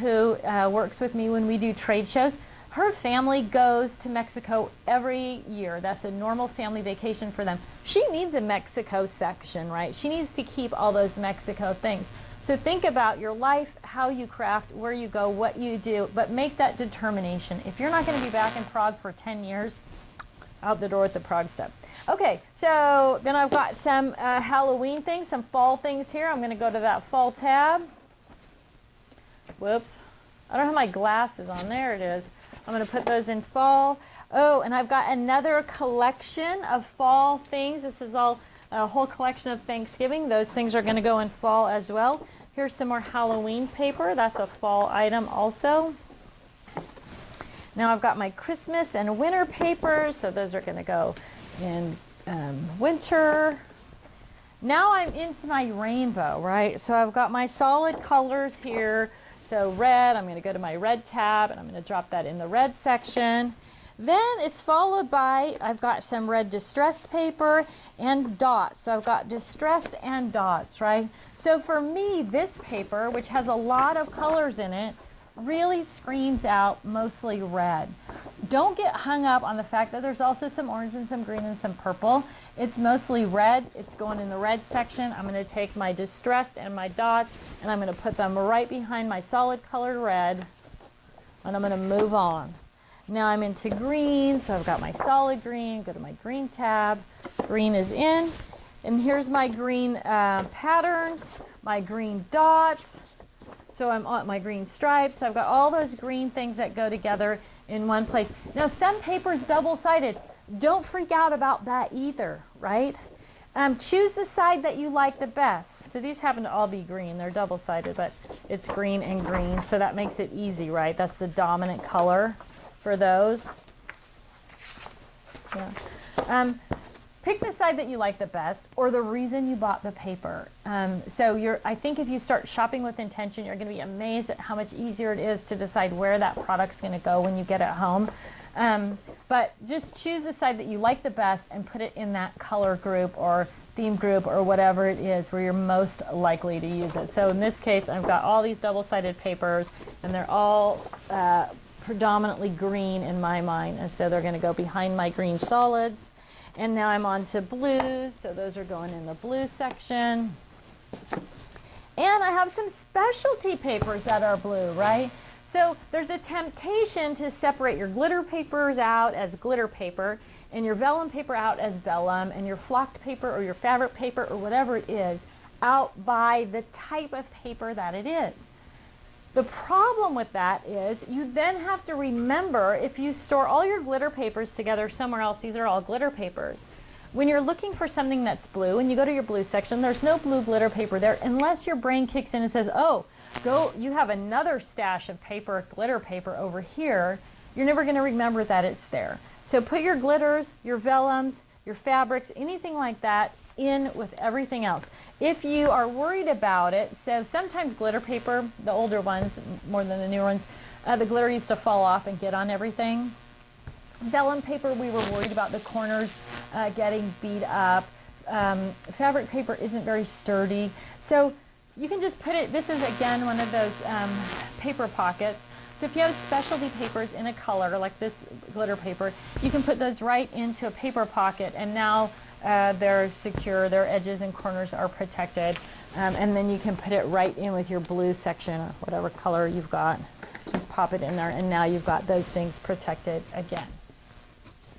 Speaker 1: who works with me when we do trade shows. Her family goes to Mexico every year. That's a normal family vacation for them. She needs a Mexico section, right? She needs to keep all those Mexico things. So think about your life, how you craft, where you go, what you do, but make that determination. If you're not going to be back in Prague for 10 years, out the door with the Prague stuff. Okay, so then I've got some Halloween things, some fall things here. I'm going to go to that fall tab. Whoops. I don't have my glasses on. There it is. I'm going to put those in fall. Oh, and I've got another collection of fall things. This is all a whole collection of Thanksgiving. Those things are going to go in fall as well. Here's some more Halloween paper. That's a fall item also. Now I've got my Christmas and winter papers, so those are going to go in winter. Now I'm into my rainbow, right? So I've got my solid colors here. So red, I'm going to go to my red tab and I'm going to drop that in the red section. Then it's followed by, I've got some red distressed paper and dots. So I've got distressed and dots, right? So for me, this paper, which has a lot of colors in it, really screams out mostly red. Don't get hung up on the fact that there's also some orange and some green and some purple. It's mostly red. It's going in the red section. I'm going to take my distressed and my dots and I'm going to put them right behind my solid colored red, and I'm going to move on. Now I'm into green, so I've got my solid green. Go to my green tab. Green is in, and here's my green patterns, my green dots. So I'm on my green stripes. So I've got all those green things that go together in one place. Now some paper is double-sided. Don't freak out about that either, right? Choose the side that you like the best. So these happen to all be green. They're double-sided, but it's green and green, so that makes it easy, right? That's the dominant color for those. Yeah. Pick the side that you like the best, or the reason you bought the paper. I think if you start shopping with intention, you're going to be amazed at how much easier it is to decide where that product's going to go when you get it home. But just choose the side that you like the best and put it in that color group or theme group or whatever it is where you're most likely to use it. So in this case, I've got all these double-sided papers, and they're all predominantly green in my mind, and so they're going to go behind my green solids. And now I'm on to blues, so those are going in the blue section. And I have some specialty papers that are blue, right? So there's a temptation to separate your glitter papers out as glitter paper and your vellum paper out as vellum and your flocked paper or your fabric paper or whatever it is out by the type of paper that it is. The problem with that is you then have to remember, if you store all your glitter papers together somewhere else, these are all glitter papers. When you're looking for something that's blue and you go to your blue section, there's no blue glitter paper there unless your brain kicks in and says, oh, you have another stash of paper, glitter paper over here. You're never going to remember that it's there. So put your glitters, your vellums, your fabrics, anything like that in with everything else. If you are worried about it, so sometimes glitter paper, the older ones more than the newer ones, the glitter used to fall off and get on everything. Vellum paper, we were worried about the corners getting beat up. Fabric paper isn't very sturdy. So you can just put it, this is again one of those paper pockets. So if you have specialty papers in a color like this glitter paper, you can put those right into a paper pocket, and now they're secure, their edges and corners are protected, and then you can put it right in with your blue section or whatever color you've got. Just pop it in there, and now you've got those things protected again.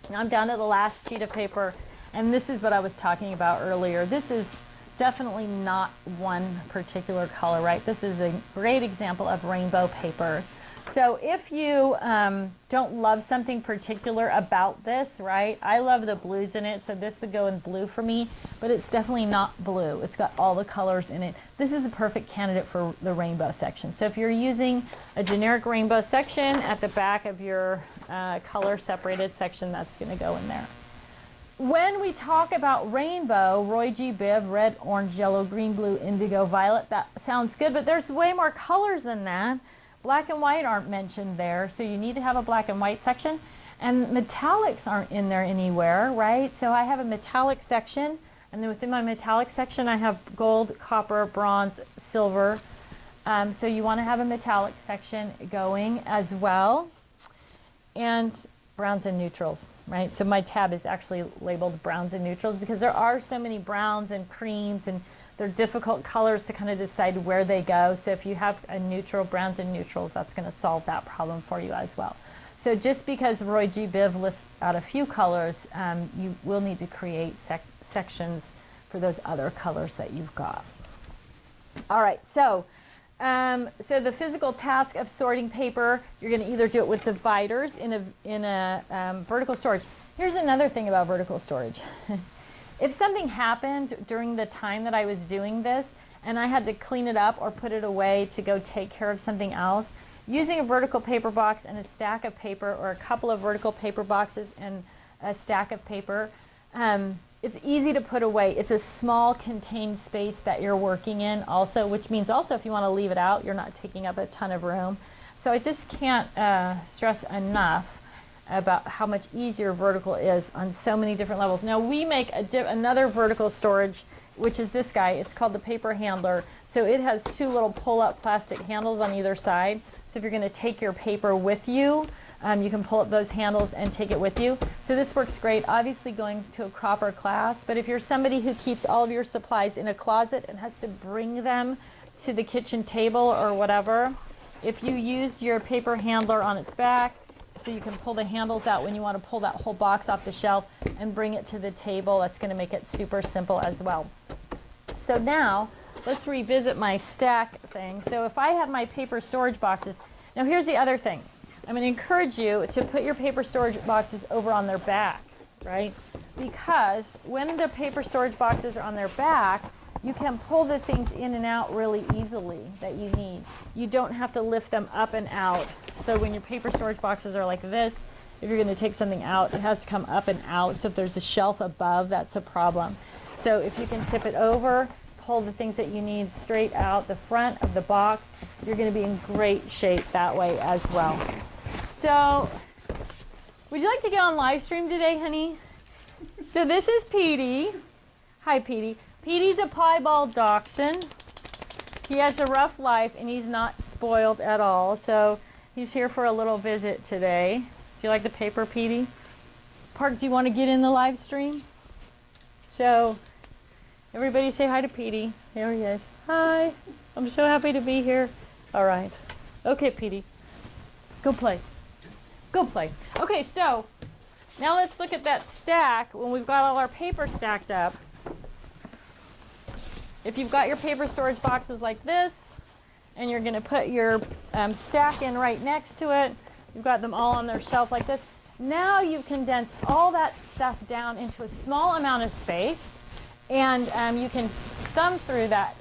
Speaker 1: Now I'm down to the last sheet of paper, and this is what I was talking about earlier. This is definitely not one particular color, right? This is a great example of rainbow paper. So if you don't love something particular about this, right? I love the blues in it, so this would go in blue for me, but it's definitely not blue. It's got all the colors in it. This is a perfect candidate for the rainbow section. So if you're using a generic rainbow section at the back of your color separated section, that's going to go in there. When we talk about rainbow, Roy G. Biv, red, orange, yellow, green, blue, indigo, violet, that sounds good, but there's way more colors than that. Black and white aren't mentioned there, so you need to have a black and white section. And metallics aren't in there anywhere, right? So I have a metallic section, and then within my metallic section I have gold, copper, bronze, silver. So you want to have a metallic section going as well. And browns and neutrals, right? So my tab is actually labeled browns and neutrals because there are so many browns and creams, and they're difficult colors to kind of decide where they go. So if you have a neutral, browns and neutrals, that's going to solve that problem for you as well. So just because Roy G. Biv lists out a few colors, you will need to create sections for those other colors that you've got. All right, so the physical task of sorting paper, you're going to either do it with dividers in a vertical storage. Here's another thing about vertical storage. If something happened during the time that I was doing this and I had to clean it up or put it away to go take care of something else, using a vertical paper box and a stack of paper, or a couple of vertical paper boxes and a stack of paper, it's easy to put away. It's a small contained space that you're working in also, which means also if you want to leave it out, you're not taking up a ton of room. So I just can't stress enough about how much easier vertical is on so many different levels. Now we make another vertical storage, which is this guy. It's called the paper handler. So it has two little pull-up plastic handles on either side. So if you're going to take your paper with you, you can pull up those handles and take it with you. So this works great, obviously going to a cropper class, but if you're somebody who keeps all of your supplies in a closet and has to bring them to the kitchen table or whatever, if you use your paper handler on its back, so you can pull the handles out when you want to pull that whole box off the shelf and bring it to the table, that's going to make it super simple as well. So now, let's revisit my stack thing. So if I had my paper storage boxes, now here's the other thing. I'm going to encourage you to put your paper storage boxes over on their back, right? Because when the paper storage boxes are on their back, you can pull the things in and out really easily that you need. You don't have to lift them up and out. So when your paper storage boxes are like this, if you're going to take something out, it has to come up and out. So if there's a shelf above, that's a problem. So if you can tip it over, pull the things that you need straight out the front of the box, you're going to be in great shape that way as well. So, would you like to get on live stream today, honey? So this is Petey. Hi, Petey. Petey's a piebald dachshund. He has a rough life, and he's not spoiled at all. So he's here for a little visit today. Do you like the paper, Petey? Park, do you want to get in the live stream? So, everybody say hi to Petey. There he is. Hi. I'm so happy to be here. All right. Okay, Petey. Go play. Go play. Okay, so now let's look at that stack when we've got all our paper stacked up. If you've got your paper storage boxes like this, and you're going to put your stack in right next to it, you've got them all on their shelf like this. Now you've condensed all that stuff down into a small amount of space, and you can thumb through that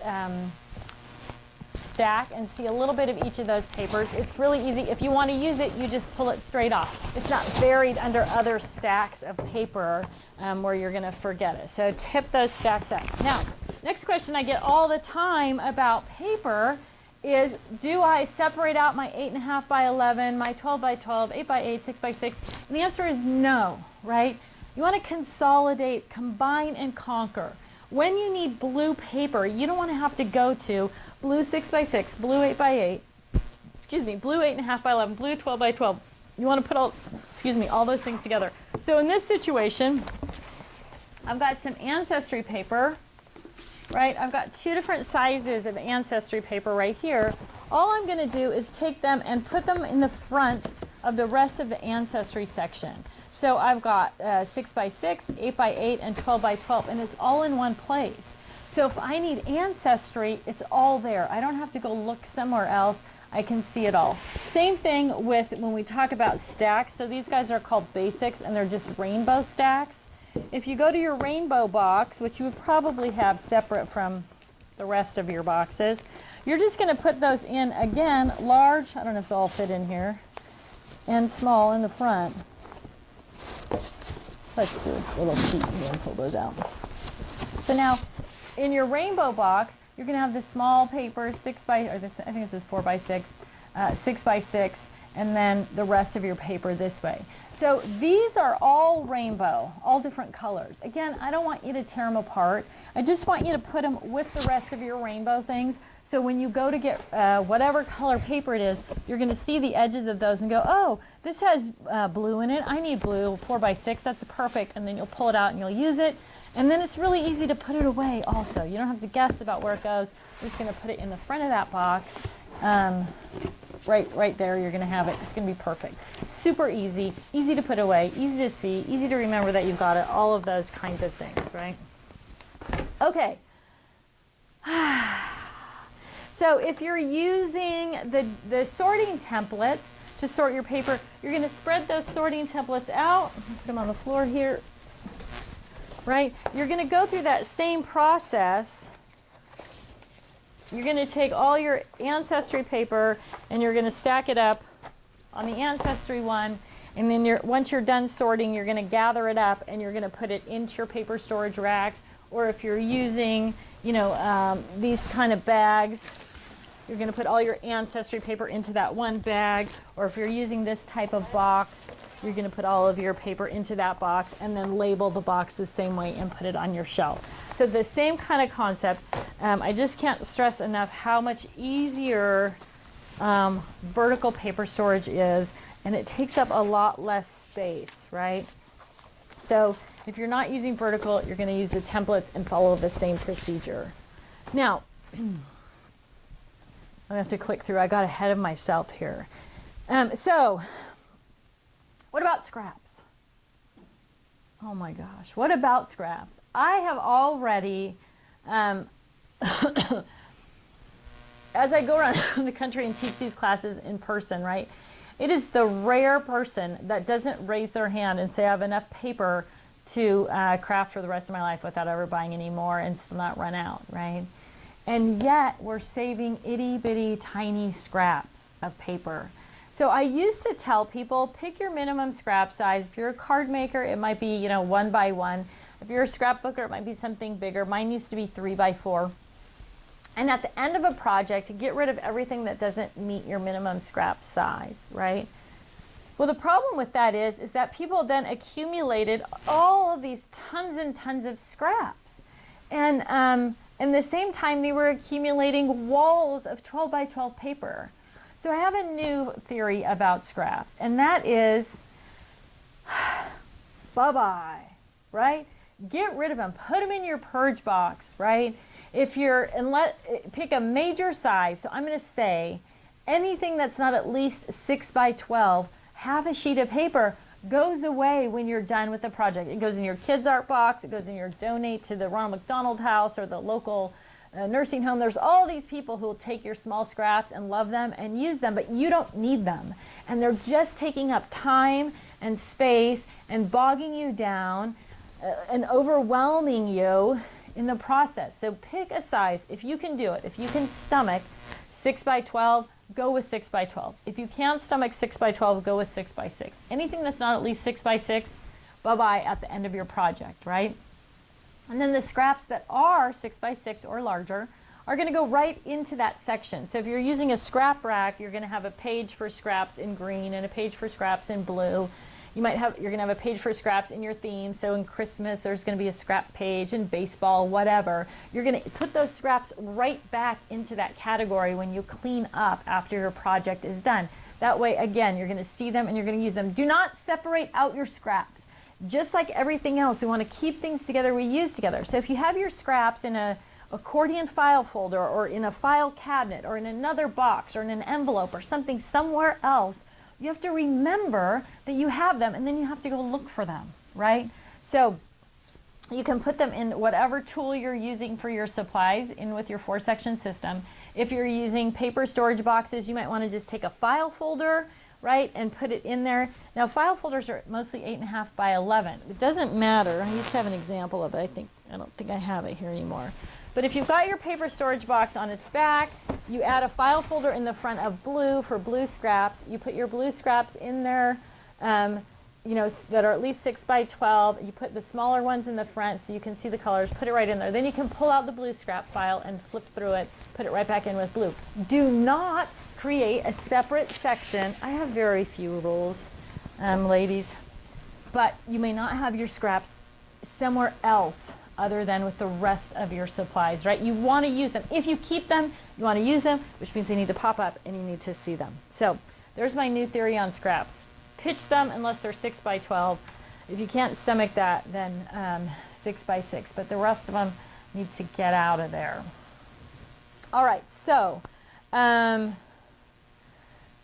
Speaker 1: stack and see a little bit of each of those papers. It's really easy. If you want to use it, you just pull it straight off. It's not buried under other stacks of paper where you're going to forget it. So tip those stacks up. Now, next question I get all the time about paper is, do I separate out my 8.5 by 11, my 12 by 12, 8 by 8, 6 by 6? And the answer is no, right? You want to consolidate, combine, and conquer. When you need blue paper, you don't want to have to go to blue 6 by 6, blue 8 by 8, blue 8.5 by 11, blue 12 by 12. You want to put all those things together. So in this situation, I've got some ancestry paper, right? I've got two different sizes of ancestry paper right here. All I'm going to do is take them and put them in the front of the rest of the ancestry section. So I've got 6 by 6, 8 by 8, and 12 by 12, and it's all in one place. So if I need ancestry, it's all there. I don't have to go look somewhere else. I can see it all. Same thing with when we talk about stacks. So these guys are called basics, and they're just rainbow stacks. If you go to your rainbow box, which you would probably have separate from the rest of your boxes, you're just going to put those in, again, large, I don't know if they'll all fit in here, and small in the front. Let's do a little sheet here and pull those out. So now, in your rainbow box, you're going to have this small paper, I think this is 4 by 6, 6 by 6, and then the rest of your paper this way. So these are all rainbow, all different colors. Again, I don't want you to tear them apart. I just want you to put them with the rest of your rainbow things. So when you go to get whatever color paper it is, you're going to see the edges of those and go, oh, this has blue in it. I need blue, 4 by 6, that's perfect. And then you'll pull it out and you'll use it. And then it's really easy to put it away also. You don't have to guess about where it goes. You're just going to put it in the front of that box. Right there, you're going to have it. It's going to be perfect. Super easy, easy to put away, easy to see, easy to remember that you've got it, all of those kinds of things, right? Okay. So if you're using the sorting templates to sort your paper, you're going to spread those sorting templates out. Put them on the floor here. Right? You're going to go through that same process. You're going to take all your ancestry paper and you're going to stack it up on the ancestry one, and then once you're done sorting, you're going to gather it up and you're going to put it into your paper storage racks, or if you're using, these kind of bags, you're going to put all your ancestry paper into that one bag, or if you're using this type of box, you're going to put all of your paper into that box and then label the box the same way and put it on your shelf. So the same kind of concept. I just can't stress enough how much easier vertical paper storage is, and it takes up a lot less space, right? So if you're not using vertical, you're going to use the templates and follow the same procedure. Now, I have to click through. I got ahead of myself here. So, what about scraps? Oh my gosh, what about scraps? I have already, as I go around the country and teach these classes in person, right? It is the rare person that doesn't raise their hand and say, I have enough paper to craft for the rest of my life without ever buying any more and still not run out, right? And yet we're saving itty bitty tiny scraps of paper. So I used to tell people, pick your minimum scrap size. If you're a card maker, it might be, 1 by 1. If you're a scrapbooker, it might be something bigger. Mine used to be 3 by 4. And at the end of a project, get rid of everything that doesn't meet your minimum scrap size, right? Well, the problem with that is that people then accumulated all of these tons and tons of scraps. And in the same time, they were accumulating walls of 12 by 12 paper. So I have a new theory about scraps, and that is, bye-bye, right? Get rid of them. Put them in your purge box, right? If you're, pick a major size. So I'm going to say anything that's not at least 6 by 12, half a sheet of paper, goes away when you're done with the project. It goes in your kids' art box. It goes in your donate to the Ronald McDonald House or the local nursing home. There's all these people who will take your small scraps and love them and use them, but you don't need them. And they're just taking up time and space and bogging you down and overwhelming you in the process. So pick a size. If you can do it, if you can stomach 6 by 12, go with 6 by 12. If you can't stomach 6 by 12, go with 6 by 6. Anything that's not at least 6 by 6, bye-bye at the end of your project, right? And then the scraps that are 6 by 6 or larger are going to go right into that section. So if you're using a scrap rack, you're going to have a page for scraps in green and a page for scraps in blue. You're going to have a page for scraps in your theme. So in Christmas, there's going to be a scrap page, in baseball, whatever. You're going to put those scraps right back into that category when you clean up after your project is done. That way, again, you're going to see them and you're going to use them. Do not separate out your scraps. Just like everything else, we want to keep things together, we use together. So if you have your scraps in a accordion file folder or in a file cabinet or in another box or in an envelope or something somewhere else, you have to remember that you have them, and then you have to go look for them, right? So you can put them in whatever tool you're using for your supplies in with your 4-section system. If you're using paper storage boxes, you might want to just take a file folder, right, and put it in there. Now, file folders are mostly 8.5 by 11. It doesn't matter. I used to have an example of it. I don't think I have it here anymore. But if you've got your paper storage box on its back, you add a file folder in the front of blue for blue scraps. You put your blue scraps in there, that are at least 6 by 12. You put the smaller ones in the front so you can see the colors. Put it right in there. Then you can pull out the blue scrap file and flip through it, put it right back in with blue. Do not create a separate section. I have very few rules, ladies, but you may not have your scraps somewhere else other than with the rest of your supplies, right? You want to use them. If you keep them, you want to use them, which means they need to pop up and you need to see them. So there's my new theory on scraps. Pitch them unless they're 6 by 12. If you can't stomach that, then 6 by 6, but the rest of them need to get out of there. All right, so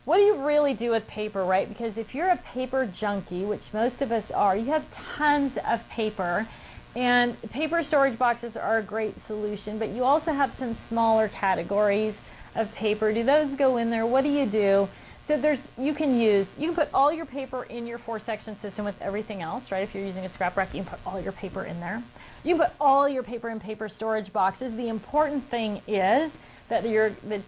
Speaker 1: what do you really do with paper, right? Because if you're a paper junkie, which most of us are, you have tons of paper. And paper storage boxes are a great solution, but you also have some smaller categories of paper. Do those go in there? What do you do? So you can put all your paper in your 4-section system with everything else, right? If you're using a scrap rack, you can put all your paper in there. You can put all your paper in paper storage boxes. The important thing is that the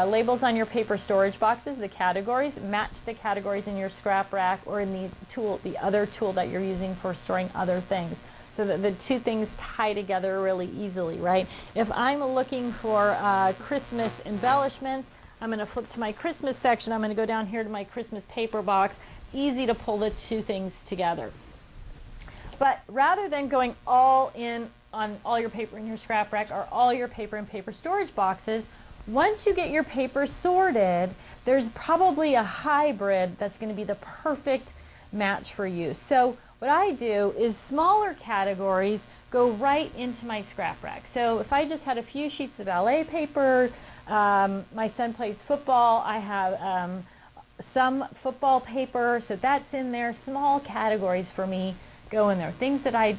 Speaker 1: labels on your paper storage boxes, the categories, match the categories in your scrap rack or in the other tool that you're using for storing other things, so that the two things tie together really easily, right? If I'm looking for Christmas embellishments, I'm going to flip to my Christmas section. I'm going to go down here to my Christmas paper box. easy to pull the two things together. But rather than going all in on all your paper in your scrap rack or all your paper in paper storage boxes, once you get your paper sorted, there's probably a hybrid that's going to be the perfect match for you. So what I do is smaller categories go right into my scrap rack. So if I just had a few sheets of LA paper, my son plays football, I have some football paper, so that's in there. Small categories for me go in there. Things that I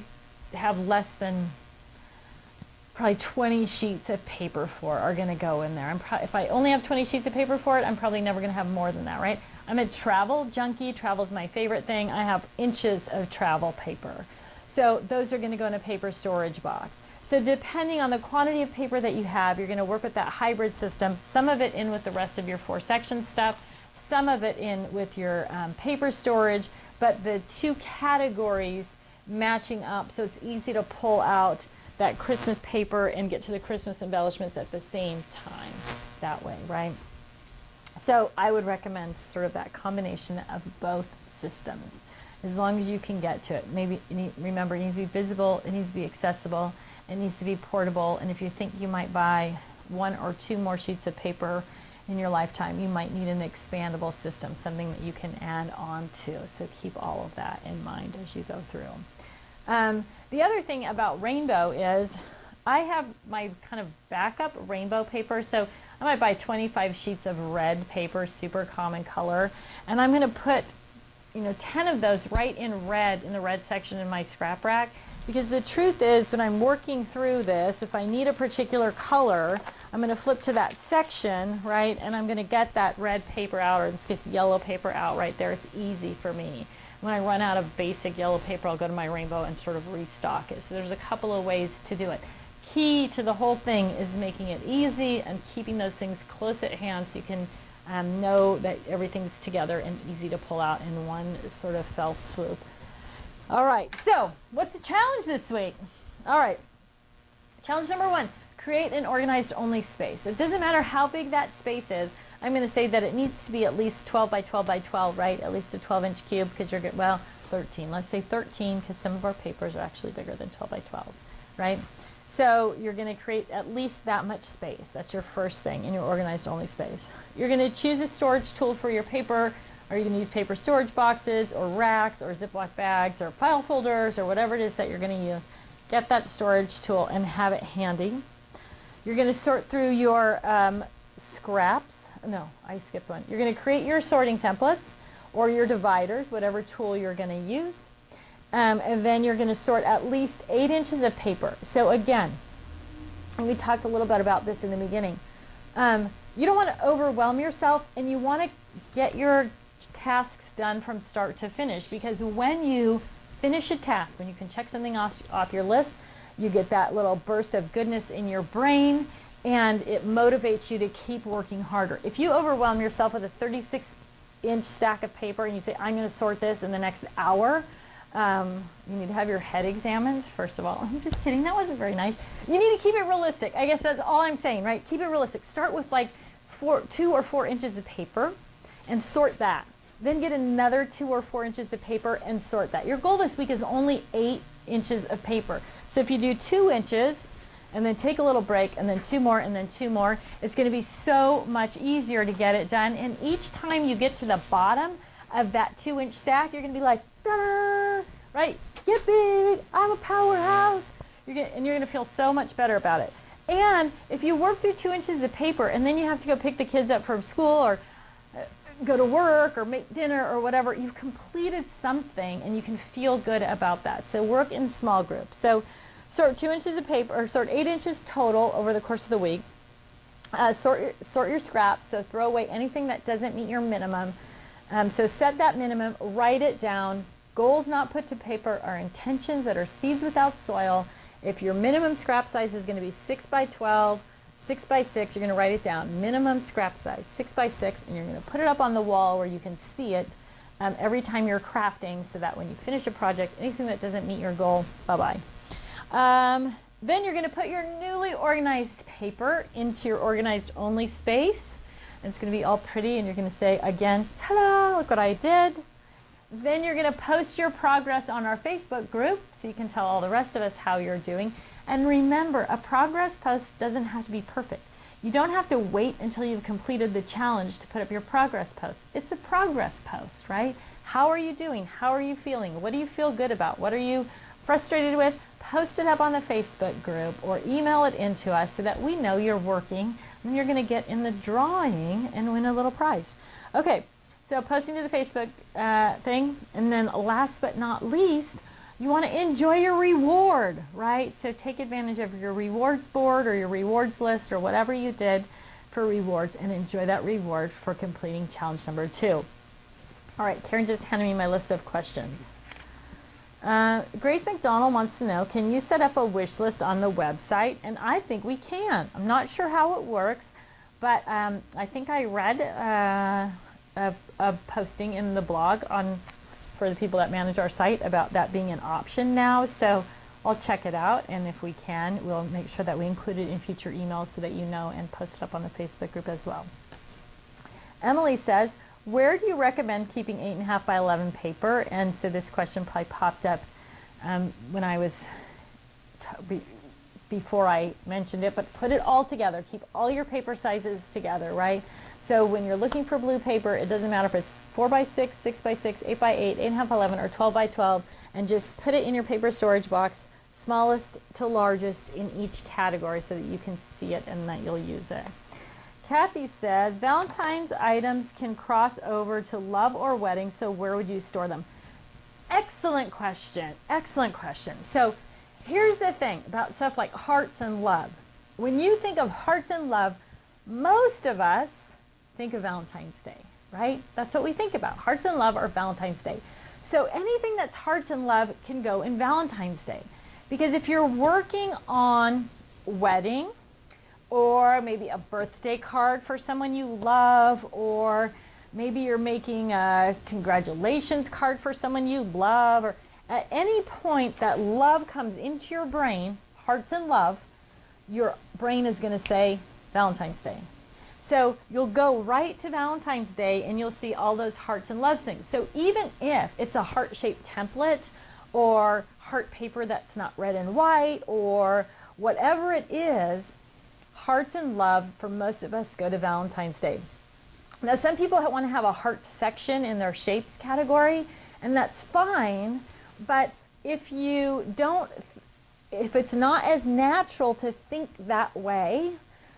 Speaker 1: have less than probably 20 sheets of paper for are going to go in there. If I only have 20 sheets of paper for it, I'm probably never going to have more than that, right? I'm a travel junkie. Travel's my favorite thing. I have inches of travel paper. So those are going to go in a paper storage box. So depending on the quantity of paper that you have, you're going to work with that hybrid system. Some of it in with the rest of your 4-section stuff, some of it in with your paper storage, but the two categories matching up so it's easy to pull out that Christmas paper and get to the Christmas embellishments at the same time that way, right? So I would recommend sort of that combination of both systems as long as you can get to it. Maybe remember, it needs to be visible, it needs to be accessible, it needs to be portable, and if you think you might buy 1 or 2 more sheets of paper in your lifetime, you might need an expandable system, something that you can add on to. So keep all of that in mind as you go through. The other thing about rainbow is I have my kind of backup rainbow paper. So I might buy 25 sheets of red paper, super common color, and I'm going to put 10 of those right in red in the red section in my scrap rack, because the truth is when I'm working through this, if I need a particular color, I'm going to flip to that section, right, and I'm going to get that red paper out, or in this case yellow paper out right there. It's easy for me. When I run out of basic yellow paper, I'll go to my rainbow and sort of restock it. So there's a couple of ways to do it. Key to the whole thing is making it easy and keeping those things close at hand so you can know that everything's together and easy to pull out in one sort of fell swoop. All right, so what's the challenge this week? All right, challenge number 1, create an organized only space. It doesn't matter how big that space is. I'm going to say that it needs to be at least 12 by 12 by 12, right? At least a 12-inch cube, because you're good. Well, 13. Let's say 13, because some of our papers are actually bigger than 12 by 12, right? So you're going to create at least that much space. That's your first thing in your organized only space. You're going to choose a storage tool for your paper. Are you going to use paper storage boxes or racks or Ziploc bags or file folders or whatever it is that you're going to use? Get that storage tool and have it handy. You're going to sort through your scraps. No, I skipped one. You're going to create your sorting templates or your dividers, whatever tool you're going to use. And then you're going to sort at least 8 inches of paper. So again, and we talked a little bit about this in the beginning, you don't want to overwhelm yourself, and you want to get your tasks done from start to finish, because when you finish a task, when you can check something off your list, you get that little burst of goodness in your brain, and it motivates you to keep working harder. If you overwhelm yourself with a 36-inch stack of paper and you say, I'm going to sort this in the next hour, you need to have your head examined, first of all. I'm just kidding. That wasn't very nice. You need to keep it realistic. I guess that's all I'm saying, right? Keep it realistic. Start with like 2 or 4 inches of paper and sort that. Then get another 2 or 4 inches of paper and sort that. Your goal this week is only 8 inches of paper. So if you do 2 inches, and then take a little break, and then 2 more, and then 2 more, it's going to be so much easier to get it done. And each time you get to the bottom of that 2-inch stack, you're going to be like, ta-da, right? Get big, I'm a powerhouse. And you're going to feel so much better about it. And if you work through 2 inches of paper, and then you have to go pick the kids up from school, or go to work, or make dinner, or whatever, you've completed something, and you can feel good about that. So work in small groups. So sort 2 inches of paper, or sort 8 inches total over the course of the week. Sort your scraps, so throw away anything that doesn't meet your minimum. So set that minimum, write it down. Goals not put to paper are intentions that are seeds without soil. If your minimum scrap size is going to be 6 by 12, 6 by 6, you're going to write it down. Minimum scrap size, 6 by 6, and you're going to put it up on the wall where you can see it every time you're crafting, so that when you finish a project, anything that doesn't meet your goal, bye-bye. Then you're going to put your newly organized paper into your organized only space. And it's going to be all pretty, and you're going to say, again, ta-da, look what I did. then you're going to post your progress on our Facebook group so you can tell all the rest of us how you're doing. And remember, a progress post doesn't have to be perfect. You don't have to wait until you've completed the challenge to put up your progress post. It's a progress post, right? How are you doing? How are you feeling? What do you feel good about? What are you frustrated with? Post it up on the Facebook group or email it into us so that we know you're working and you're going to get in the drawing and win a little prize. Okay, so posting to the Facebook thing, and then last but not least, you want to enjoy your reward, right? So take advantage of your rewards board or your rewards list or whatever you did for rewards and enjoy that reward for completing challenge number 2. All right, Karen just handed me my list of questions. Grace McDonald wants to know, can you set up a wish list on the website? And I think we can. I'm not sure how it works, but I think I read a posting in the blog for the people that manage our site about that being an option now. So I'll check it out, and if we can, we'll make sure that we include it in future emails so that you know, and post it up on the Facebook group as well. Emily says, where do you recommend keeping 8.5 by 11 paper? And so this question probably popped up when I was, before I mentioned it, but put it all together. Keep all your paper sizes together, right? So when you're looking for blue paper, it doesn't matter if it's 4 by 6, 6 by 6, 8 by 8, 8.5 by 11, or 12 by 12, and just put it in your paper storage box, smallest to largest in each category so that you can see it and that you'll use it. Kathy says, Valentine's items can cross over to love or wedding, so where would you store them? Excellent question. Excellent question. So here's the thing about stuff like hearts and love. When you think of hearts and love, most of us think of Valentine's Day, right? That's what we think about. Hearts and love or Valentine's Day. So anything that's hearts and love can go in Valentine's Day. Because if you're working on wedding, or maybe a birthday card for someone you love, or maybe you're making a congratulations card for someone you love, or at any point that love comes into your brain, hearts and love, your brain is going to say Valentine's Day. So you'll go right to Valentine's Day and you'll see all those hearts and love things. So even if it's a heart-shaped template or heart paper that's not red and white or whatever it is, hearts and love for most of us go to Valentine's Day. Now some people want to have a heart section in their shapes category, and that's fine, but if it's not as natural to think that way,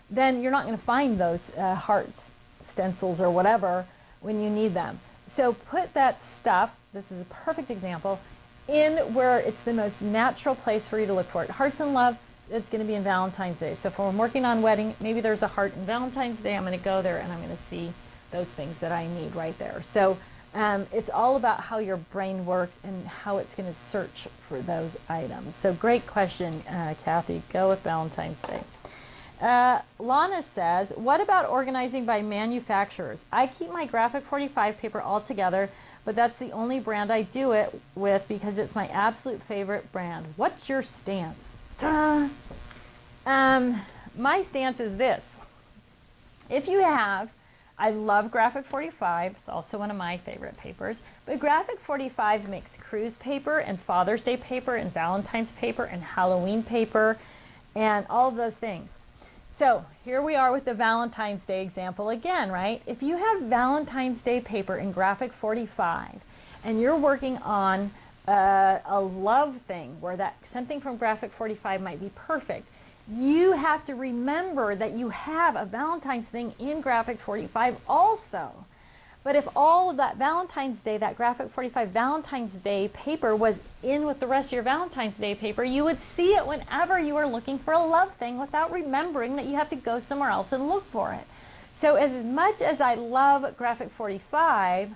Speaker 1: then you're not going to find those hearts, stencils or whatever when you need them. So put that stuff, this is a perfect example, in where it's the most natural place for you to look for it. Hearts and love, it's going to be in Valentine's Day. So if I'm working on wedding, maybe there's a heart in Valentine's Day, I'm going to go there and I'm going to see those things that I need right there. So it's all about how your brain works and how it's going to search for those items. So great question, Kathy. Go with Valentine's Day. Lana says, what about organizing by manufacturers? I keep my graphic 45 paper all together, but that's the only brand I do it with because it's my absolute favorite brand. What's your stance? My stance is this. If you have, I love graphic 45, it's also one of my favorite papers, but graphic 45 makes cruise paper and Father's Day paper and Valentine's paper and Halloween paper and all of those things. So here we are with the Valentine's Day example again, right? If you have Valentine's Day paper in graphic 45 and you're working on a love thing where that something from graphic 45 might be perfect, you have to remember that you have a Valentine's thing in graphic 45 also. But if all of that Valentine's Day, that graphic 45 Valentine's Day paper was in with the rest of your Valentine's Day paper, you would see it whenever you were looking for a love thing without remembering that you have to go somewhere else and look for it. So as much as I love graphic 45,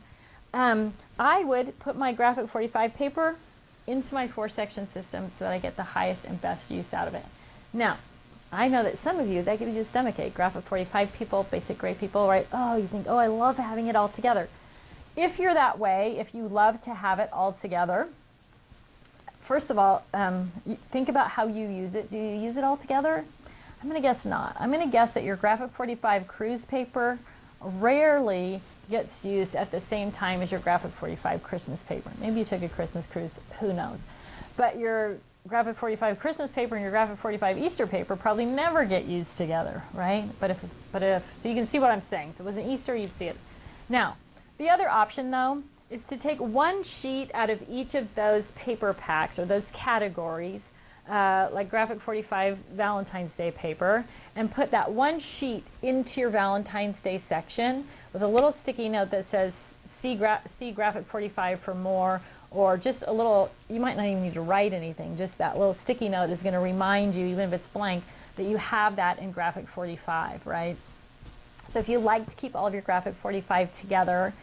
Speaker 1: I would put my graphic 45 paper into my 4-section system so that I get the highest and best use out of it. Now, I know that some of you, that gives you a stomachache. Graphic 45 people, basic grade people, right? Oh, you think, oh, I love having it all together. If you're that way, if you love to have it all together, first of all, think about how you use it. Do you use it all together? I'm going to guess not. I'm going to guess that your graphic 45 cruise paper rarely gets used at the same time as your Graphic 45 Christmas paper. Maybe you took a Christmas cruise, who knows. But your Graphic 45 Christmas paper and your Graphic 45 Easter paper probably never get used together, right? But if, so you can see what I'm saying. If it was an Easter, you'd see it. Now, the other option though, is to take one sheet out of each of those paper packs or those categories, like Graphic 45 Valentine's Day paper, and put that one sheet into your Valentine's Day section with a little sticky note that says, see Graphic 45 for more, or just a little, you might not even need to write anything, just that little sticky note is going to remind you, even if it's blank, that you have that in Graphic 45, right? So if you like to keep all of your Graphic 45 together,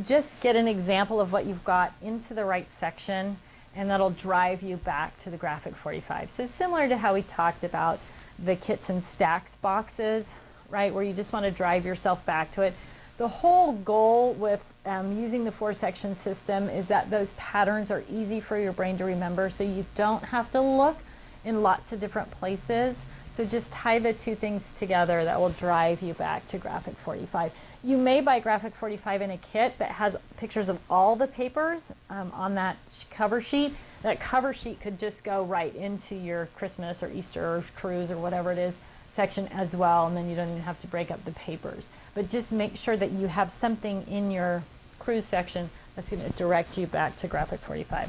Speaker 1: just get an example of what you've got into the right section, and that'll drive you back to the Graphic 45. So similar to how we talked about the kits and stacks boxes, right, where you just want to drive yourself back to it. The whole goal with using the 4-section system is that those patterns are easy for your brain to remember, so you don't have to look in lots of different places. So just tie the two things together. That will drive you back to Graphic 45. You may buy Graphic 45 in a kit that has pictures of all the papers on that cover sheet. That cover sheet could just go right into your Christmas or Easter or cruise or whatever it is section as well, and then you don't even have to break up the papers. But just make sure that you have something in your cruise section that's going to direct you back to Graphic 45.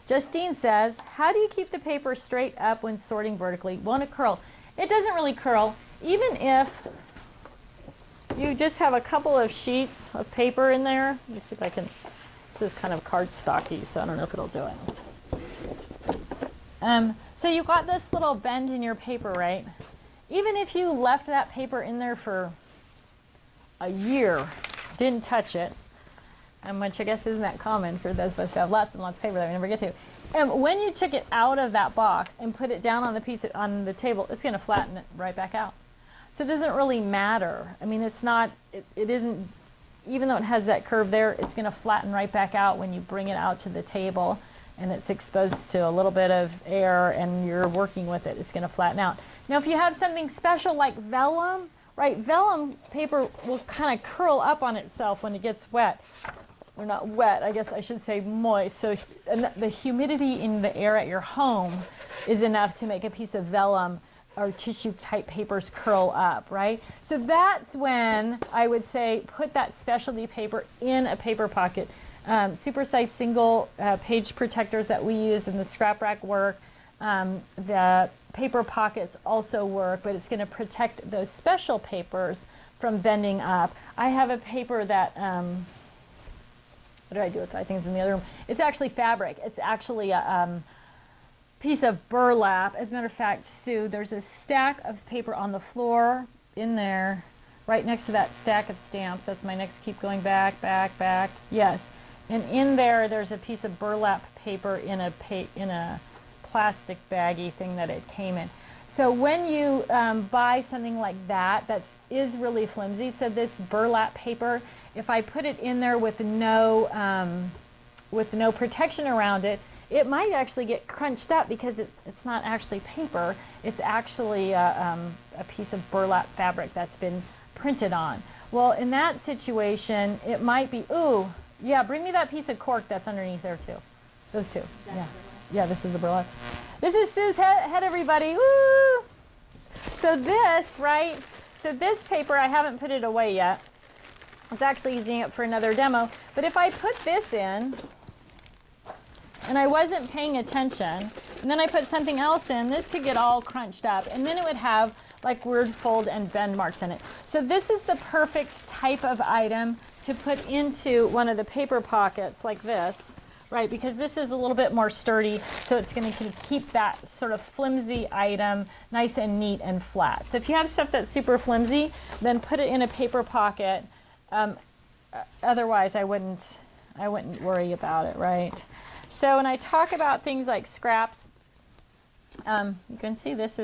Speaker 1: Justine says, how do you keep the paper straight up when sorting vertically? Won't it curl? It doesn't really curl. Even if you just have a couple of sheets of paper in there. Let me see if I can, this is kind of cardstocky, so I don't know if it'll do it. So you've got this little bend in your paper, right? Even if you left that paper in there for a year, didn't touch it, which I guess isn't that common for those of us who have lots and lots of paper that we never get to. And when you took it out of that box and put it down on the on the table, it's going to flatten it right back out. So it doesn't really matter. I mean, it's not, it isn't, even though it has that curve there, it's going to flatten right back out when you bring it out to the table and it's exposed to a little bit of air and you're working with it. It's going to flatten out. Now, if you have something special like vellum, right, vellum paper will kind of curl up on itself when it gets wet. Or not wet, I guess I should say moist. So the humidity in the air at your home is enough to make a piece of vellum or tissue type papers curl up, right? So that's when I would say put that specialty paper in a paper pocket. Supersized single page protectors that we use in the scrap rack work. The paper pockets also work, but it's going to protect those special papers from bending up. I have a paper that, what did I do with it? I think it's in the other room. It's actually fabric. It's actually a piece of burlap. As a matter of fact, Sue, there's a stack of paper on the floor in there, right next to that stack of stamps. That's my next, keep going back, back, back. Yes. And in there, there's a piece of burlap paper in a plastic baggy thing that it came in. So when you buy something like that, that is really flimsy, so this burlap paper, if I put it in there with no protection around it, it might actually get crunched up because it's not actually paper. It's actually a piece of burlap fabric that's been printed on. Well, in that situation, it might be, ooh, yeah, bring me that piece of cork that's underneath there too. Those two. Yeah. Yeah, this is the burlap. This is Sue's head, everybody. Woo! So this, right? So this paper, I haven't put it away yet. I was actually using it for another demo. But if I put this in, and I wasn't paying attention, and then I put something else in, this could get all crunched up, and then it would have like word fold and bend marks in it. So this is the perfect type of item to put into one of the paper pockets like this, right? Because this is a little bit more sturdy, so it's going to keep that sort of flimsy item nice and neat and flat. So if you have stuff that's super flimsy, then put it in a paper pocket. Otherwise, I wouldn't worry about it, right? So when I talk about things like scraps, you can see this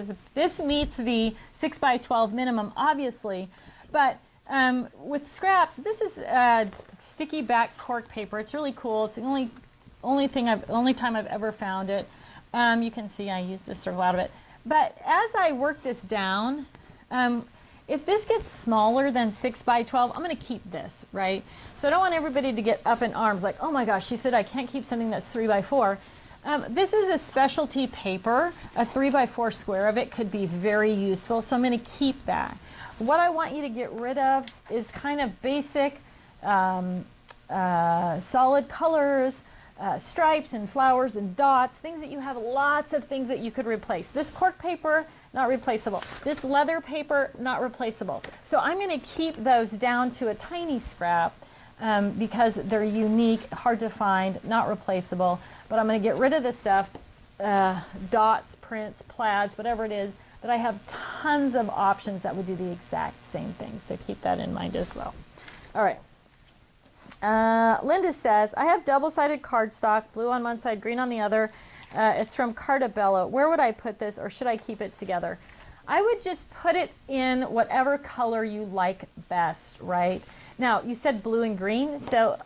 Speaker 1: meets the 6x12 minimum, obviously, but with scraps, this is sticky back cork paper. It's really cool. It's the only time I've ever found it. You can see I used a circle out of it. But as I work this down, if this gets smaller than 6 by 12, I'm going to keep this, right? So I don't want everybody to get up in arms like, oh my gosh, she said I can't keep something that's 3 by 4. This is a specialty paper. A 3 by 4 square of it could be very useful, so I'm going to keep that. What I want you to get rid of is kind of basic solid colors, stripes and flowers and dots, things that you have lots of things that you could replace. This cork paper, not replaceable. This leather paper, not replaceable. So I'm going to keep those down to a tiny scrap because they're unique, hard to find, not replaceable. But I'm going to get rid of the stuff, dots, prints, plaids, whatever it is, that I have tons of options that would do the exact same thing. So keep that in mind as well. All right. Linda says, I have double-sided cardstock, blue on one side, green on the other. It's from Cartabello. Where would I put this, or should I keep it together? I would just put it in whatever color you like best, right? Now, you said blue and green, so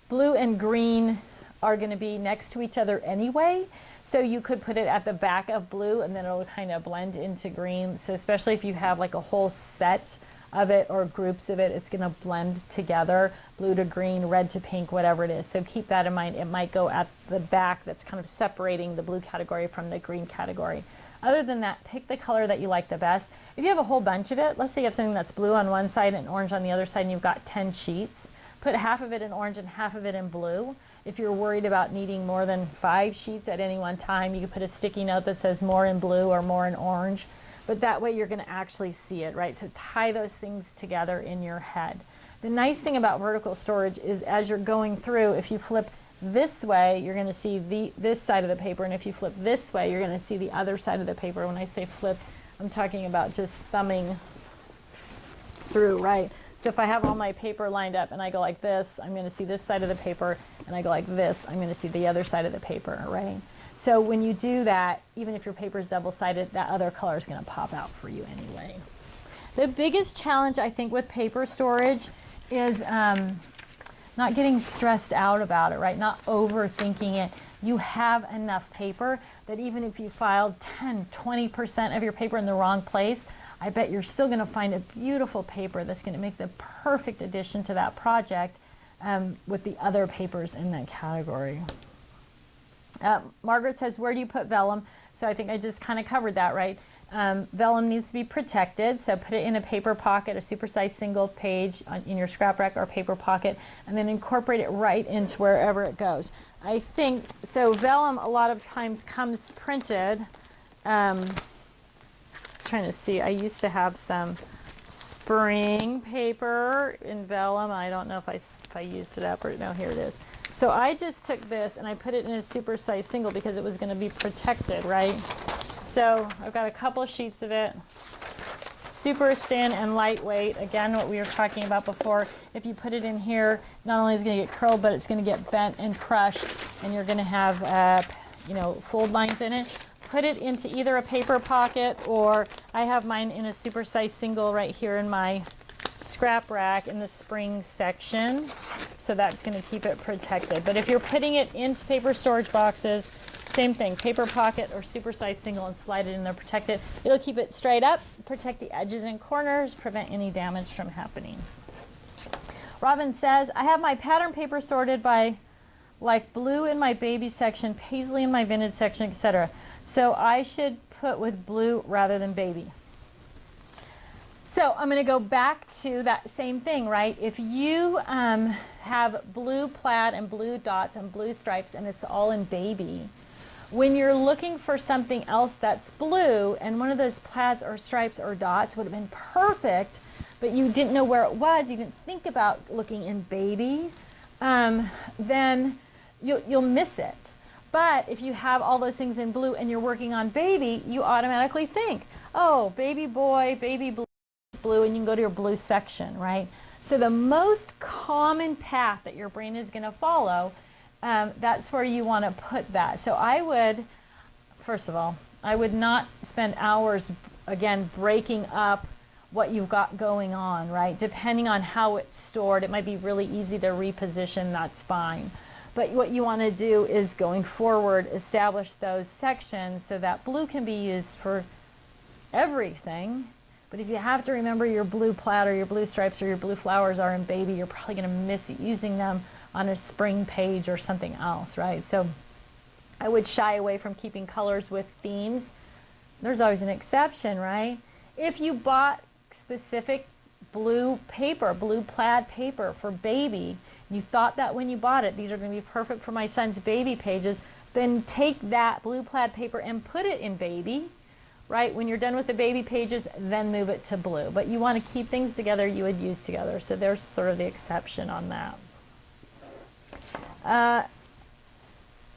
Speaker 1: blue and green are going to be next to each other anyway. So you could put it at the back of blue, and then it'll kind of blend into green. So especially if you have like a whole set of it or groups of it, it's going to blend together, blue to green, red to pink, whatever it is. So keep that in mind. It might go at the back that's kind of separating the blue category from the green category. Other than that, pick the color that you like the best. If you have a whole bunch of it, let's say you have something that's blue on one side and orange on the other side, and you've got 10 sheets, put half of it in orange and half of it in blue. If you're worried about needing more than 5 sheets at any one time, you can put a sticky note that says more in blue or more in orange. But that way you're going to actually see it, right? So tie those things together in your head. The nice thing about vertical storage is as you're going through, if you flip this way, you're going to see this side of the paper, and if you flip this way, you're going to see the other side of the paper. When I say flip, I'm talking about just thumbing through, right? So if I have all my paper lined up and I go like this, I'm going to see this side of the paper, and I go like this, I'm going to see the other side of the paper, right? So when you do that, even if your paper is double-sided, that other color is going to pop out for you anyway. The biggest challenge, I think, with paper storage is not getting stressed out about it, right? Not overthinking it. You have enough paper that even if you filed 10, 20% of your paper in the wrong place, I bet you're still going to find a beautiful paper that's going to make the perfect addition to that project with the other papers in that category. Margaret says, where do you put vellum? So I think I just kind of covered that, right? Vellum needs to be protected, so put it in a paper pocket, a supersized single page in your scrap rack or paper pocket, and then incorporate it right into wherever it goes. I think, so vellum a lot of times comes printed. I was trying to see, I used to have some spring paper in vellum. I don't know if I used it up or no, here it is. So I just took this and I put it in a supersized single because it was going to be protected, right? So I've got a couple sheets of it, super thin and lightweight. Again, what we were talking about before, if you put it in here, not only is it going to get curled, but it's going to get bent and crushed, and you're going to have, fold lines in it. Put it into either a paper pocket, or I have mine in a supersized single right here in my scrap rack in the spring section, so that's going to keep it protected. But if you're putting it into paper storage boxes, same thing, paper pocket or supersized single, and slide it in there, protect it. It'll keep it straight up, protect the edges and corners, prevent any damage from happening. Robin says, I have my pattern paper sorted by like blue in my baby section, paisley in my vintage section, etc. So I should put with blue rather than baby. So I'm going to go back to that same thing, right? If you have blue plaid and blue dots and blue stripes and it's all in baby, when you're looking for something else that's blue and one of those plaids or stripes or dots would have been perfect, but you didn't know where it was, you didn't think about looking in baby, then you'll miss it. But if you have all those things in blue and you're working on baby, you automatically think, oh, baby boy, baby blue, and you can go to your blue section, right? So the most common path that your brain is going to follow, that's where you want to put that. So I would, first of all, I would not spend hours, again, breaking up what you've got going on, right? Depending on how it's stored, it might be really easy to reposition, that's fine. But what you want to do is, going forward, establish those sections so that blue can be used for everything, But if you have to remember your blue plaid or your blue stripes or your blue flowers are in baby, you're probably going to miss using them on a spring page or something else, right? So I would shy away from keeping colors with themes. There's always an exception, right? If you bought specific blue paper, blue plaid paper for baby, and you thought that when you bought it, these are going to be perfect for my son's baby pages, then take that blue plaid paper and put it in baby, right? When you're done with the baby pages, then move it to blue. But you want to keep things together you would use together. So there's sort of the exception on that.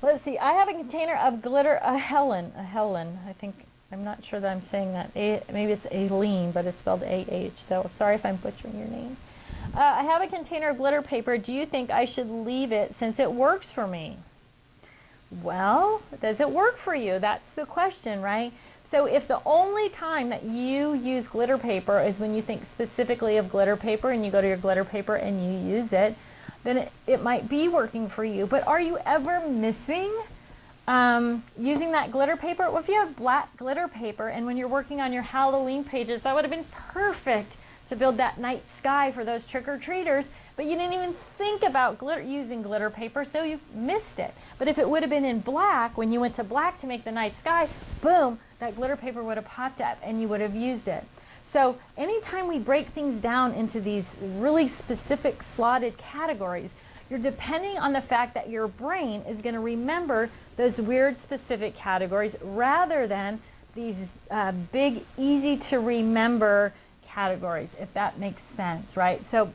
Speaker 1: Let's see, I have a container of glitter, a Helen, I think, I'm not sure that I'm saying that, maybe it's Aileen, but it's spelled A-H, so sorry if I'm butchering your name. I have a container of glitter paper, do you think I should leave it since it works for me? Well, does it work for you? That's the question, right? So if the only time that you use glitter paper is when you think specifically of glitter paper and you go to your glitter paper and you use it, then it might be working for you. But are you ever missing using that glitter paper? Well, if you have black glitter paper and when you're working on your Halloween pages, that would have been perfect to build that night sky for those trick-or-treaters, but you didn't even think about using glitter paper, so you missed it. But if it would have been in black, when you went to black to make the night sky, boom, that glitter paper would have popped up and you would have used it. So anytime we break things down into these really specific slotted categories, you're depending on the fact that your brain is going to remember those weird specific categories rather than these big, easy to remember categories, if that makes sense, right? So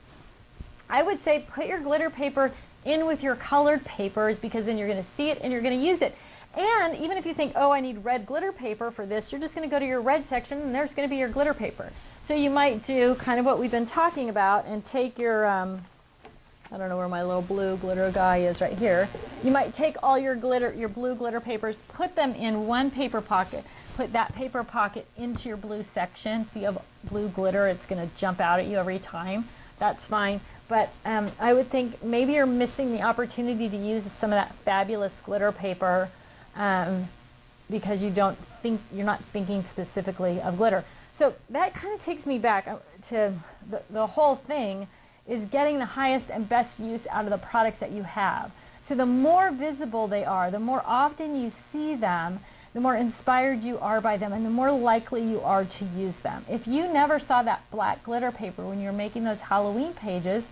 Speaker 1: I would say put your glitter paper in with your colored papers because then you're going to see it and you're going to use it. And even if you think, oh, I need red glitter paper for this, you're just going to go to your red section and there's going to be your glitter paper. So you might do kind of what we've been talking about and take your, I don't know where my little blue glitter guy is right here. You might take all your glitter, your blue glitter papers, put them in one paper pocket, put that paper pocket into your blue section. So you have blue glitter, it's going to jump out at you every time. That's fine. But I would think maybe you're missing the opportunity to use some of that fabulous glitter paper because you're not thinking specifically of glitter. So that kind of takes me back to the whole thing is getting the highest and best use out of the products that you have. So the more visible they are, the more often you see them, the more inspired you are by them, and the more likely you are to use them. If you never saw that black glitter paper when you're making those Halloween pages,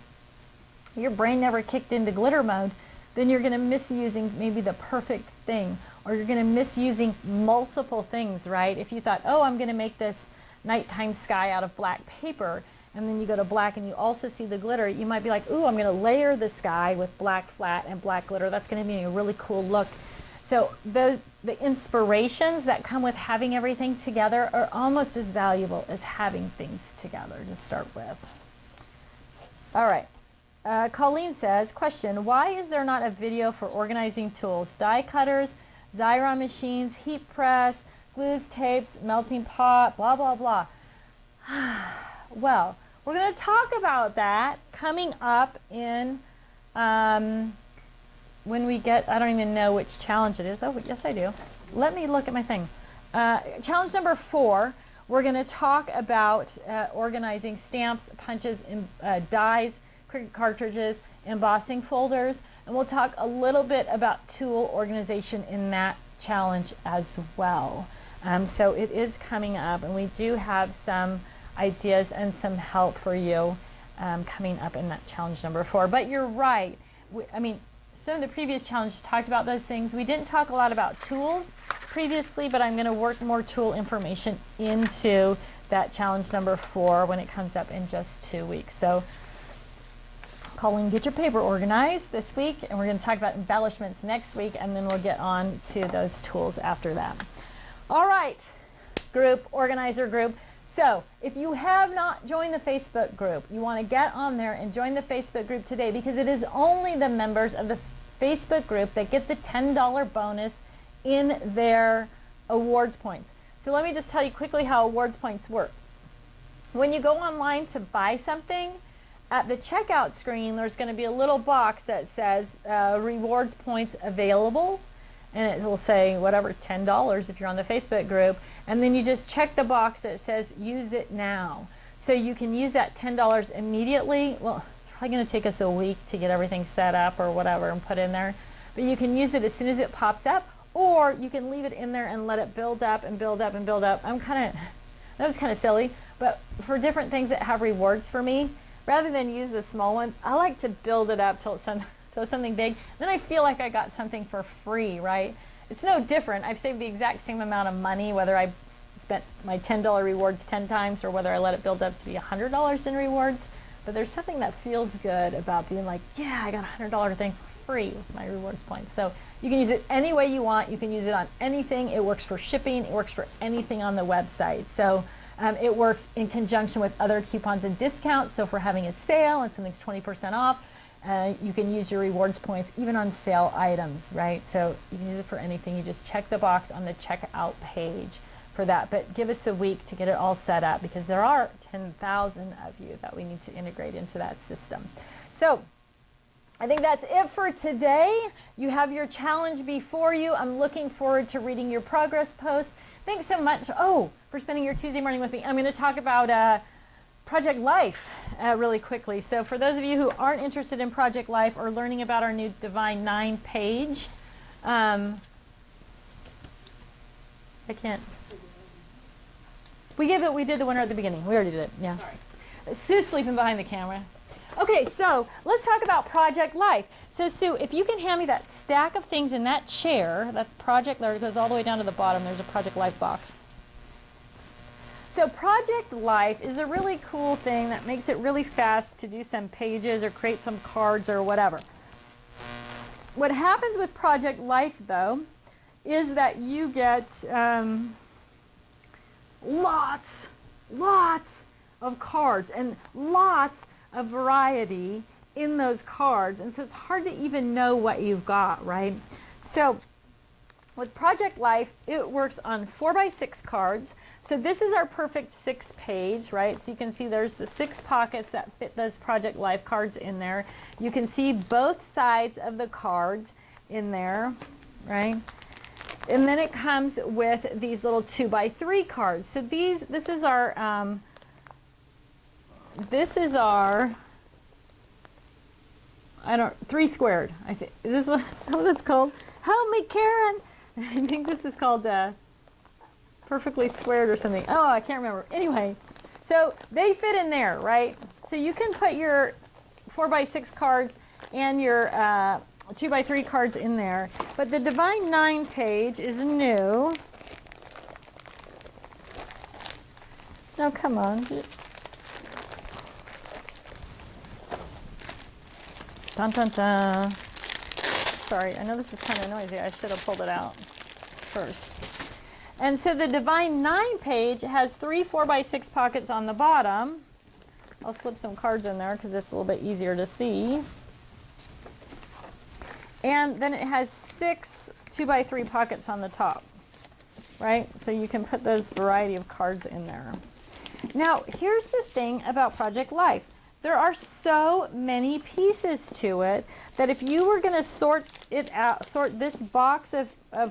Speaker 1: your brain never kicked into glitter mode, then you're going to miss using maybe the perfect thing, or you're going to miss using multiple things, right? If you thought, oh, I'm going to make this nighttime sky out of black paper, and then you go to black and you also see the glitter, you might be like, ooh, I'm going to layer the sky with black flat and black glitter. That's going to be a really cool look. So the inspirations that come with having everything together are almost as valuable as having things together to start with. All right. Colleen says, question, why is there not a video for organizing tools? Die cutters, Xyron machines, heat press, glues, tapes, melting pot, blah, blah, blah. Well, we're going to talk about that coming up in, when we get, I don't even know which challenge it is. Oh, yes, I do. Let me look at my thing. Challenge number 4, we're going to talk about organizing stamps, punches, dies, Cricut cartridges, embossing folders, and we'll talk a little bit about tool organization in that challenge as well. So it is coming up, and we do have some ideas and some help for you coming up in that challenge number 4. But you're right. I mean, some of the previous challenges talked about those things. We didn't talk a lot about tools previously, but I'm going to work more tool information into that challenge number 4 when it comes up in just 2 weeks. So Colleen, get your paper organized this week, and we're going to talk about embellishments next week, and then we'll get on to those tools after that. All right, group, organizer group. So if you have not joined the Facebook group, you want to get on there and join the Facebook group today, because it is only the members of the Facebook group that get the $10 bonus in their awards points. So let me just tell you quickly how awards points work. When you go online to buy something, at the checkout screen, there's going to be a little box that says rewards points available. and it will say whatever, $10 if you're on the Facebook group, and then you just check the box that says use it now. So you can use that $10 immediately. Well, it's probably going to take us a week to get everything set up or whatever and put in there, but you can use it as soon as it pops up, or you can leave it in there and let it build up and build up and build up. That was kind of silly, but for different things that have rewards for me, rather than use the small ones, I like to build it up till it's something big. Then I feel like I got something for free, right? It's no different. I've saved the exact same amount of money, whether I spent my $10 rewards 10 times or whether I let it build up to be $100 in rewards. But there's something that feels good about being like, yeah, I got a $100 thing for free with my rewards points. So you can use it any way you want. You can use it on anything. It works for shipping. It works for anything on the website. So it works in conjunction with other coupons and discounts. So if we're having a sale and something's 20% off, you can use your rewards points even on sale items, right? So you can use it for anything. You just check the box on the checkout page for that. But give us a week to get it all set up, because there are 10,000 of you that we need to integrate into that system. So I think that's it for today. You have your challenge before you. I'm looking forward to reading your progress posts. Thanks so much for spending your Tuesday morning with me. I'm going to talk about Project Life really quickly. So for those of you who aren't interested in Project Life or learning about our new Divine 9 page, I can't. We did the winner at the beginning. We already did it. Yeah. Sorry. Sue's sleeping behind the camera. Okay, so let's talk about Project Life. So Sue, if you can hand me that stack of things in that chair, that Project Life goes all the way down to the bottom. There's a Project Life box. So Project Life is a really cool thing that makes it really fast to do some pages or create some cards or whatever. What happens with Project Life, though, is that you get lots of cards and lots of variety in those cards, and so it's hard to even know what you've got, right? So with Project Life, it works on 4x6 cards. So this is our perfect 6 page, right? So you can see there's the 6 pockets that fit those Project Life cards in there. You can see both sides of the cards in there, right? And then it comes with these little 2x3 cards. So this is our 3 squared, I think. Is this what it's called? Help me, Karen! I think this is called perfectly squared or something. Oh, I can't remember. Anyway, so they fit in there, right? So you can put your 4x6 cards and your 2x3 cards in there. But the Divine 9 page is new. Now, come on. Dun, dun, dun. Sorry, I know this is kind of noisy. I should have pulled it out first. And so the Divine 9 page has 3 4x6 pockets on the bottom. I'll slip some cards in there because it's a little bit easier to see. And then it has 6 2x3 pockets on the top, right? So you can put those variety of cards in there. Now, here's the thing about Project Life. There are so many pieces to it that if you were going to sort this box of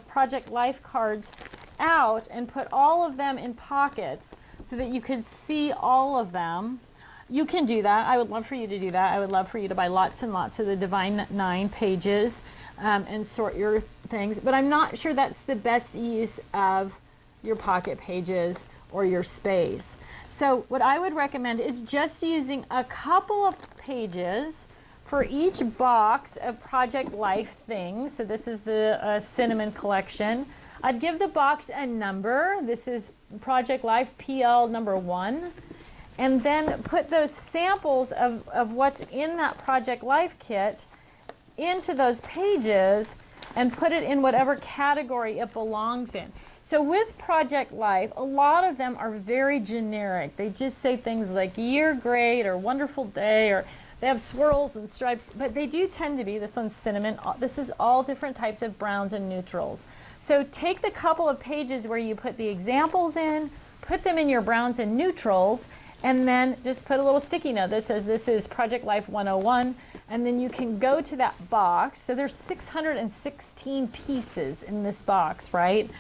Speaker 1: Project Life cards out and put all of them in pockets so that you could see all of them, you can do that. I would love for you to do that. I would love for you to buy lots and lots of the Divine 9 pages and sort your things. But I'm not sure that's the best use of your pocket pages or your space. So what I would recommend is just using a couple of pages for each box of Project Life things. So this is the cinnamon collection. I'd give the box a number. This is Project Life PL number 1. And then put those samples of what's in that Project Life kit into those pages and put it in whatever category it belongs in. So with Project Life, a lot of them are very generic. They just say things like year great or wonderful day, or they have swirls and stripes, but they do tend to be, this one's cinnamon, this is all different types of browns and neutrals. So take the couple of pages where you put the examples in, put them in your browns and neutrals, And then just put a little sticky note that says this is Project Life 101, and then you can go to that box. So there's 616 pieces in this box, right?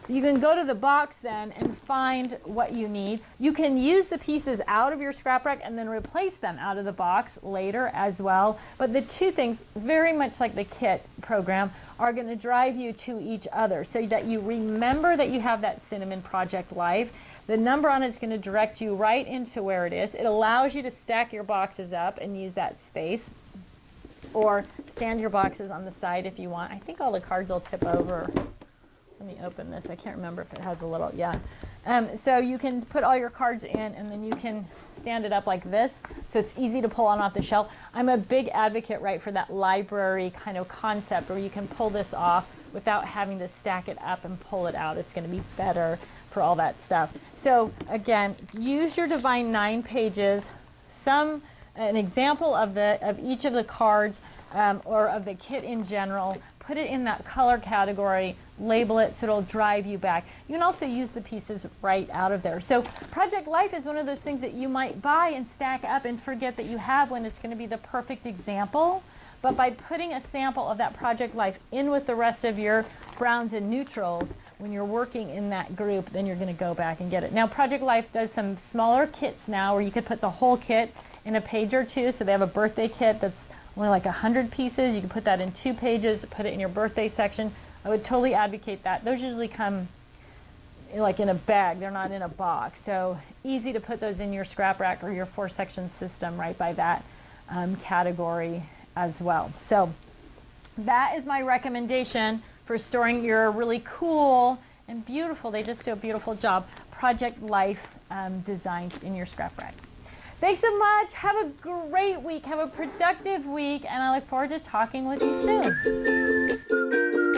Speaker 1: You can go to the box then and find what you need. You can use the pieces out of your scrap rack and then replace them out of the box later as well. But the two things, very much like the kit program, are going to drive you to each other so that you remember that you have that cinnamon Project Life. The number on it is going to direct you right into where it is. It allows you to stack your boxes up and use that space, or stand your boxes on the side if you want. I think all the cards will tip over. Let me open this. I can't remember if it has a little, yeah. So you can put all your cards in, and then you can stand it up like this, so it's easy to pull on off the shelf. I'm a big advocate, right, for that library kind of concept where you can pull this off without having to stack it up and pull it out. It's going to be better for all that stuff. So again, use your Divine 9 pages, an example of each of the cards or of the kit in general. Put it in that color category, label it so it'll drive you back. You can also use the pieces right out of there. So Project Life is one of those things that you might buy and stack up and forget that you have when it's going to be the perfect example. But by putting a sample of that Project Life in with the rest of your browns and neutrals, when you're working in that group, then you're going to go back and get it. Now, Project Life does some smaller kits now where you could put the whole kit in a page or two. So they have a birthday kit that's only like 100 pieces. You can put that in 2 pages, put it in your birthday section. I would totally advocate that. Those usually come like in a bag. They're not in a box. So easy to put those in your scrap rack or your 4-section system right by that category as well. So that is my recommendation for storing your really cool and beautiful, they just do a beautiful job, Project Life designs in your scrap rack. Thanks so much. Have a great week. Have a productive week. And I look forward to talking with you soon.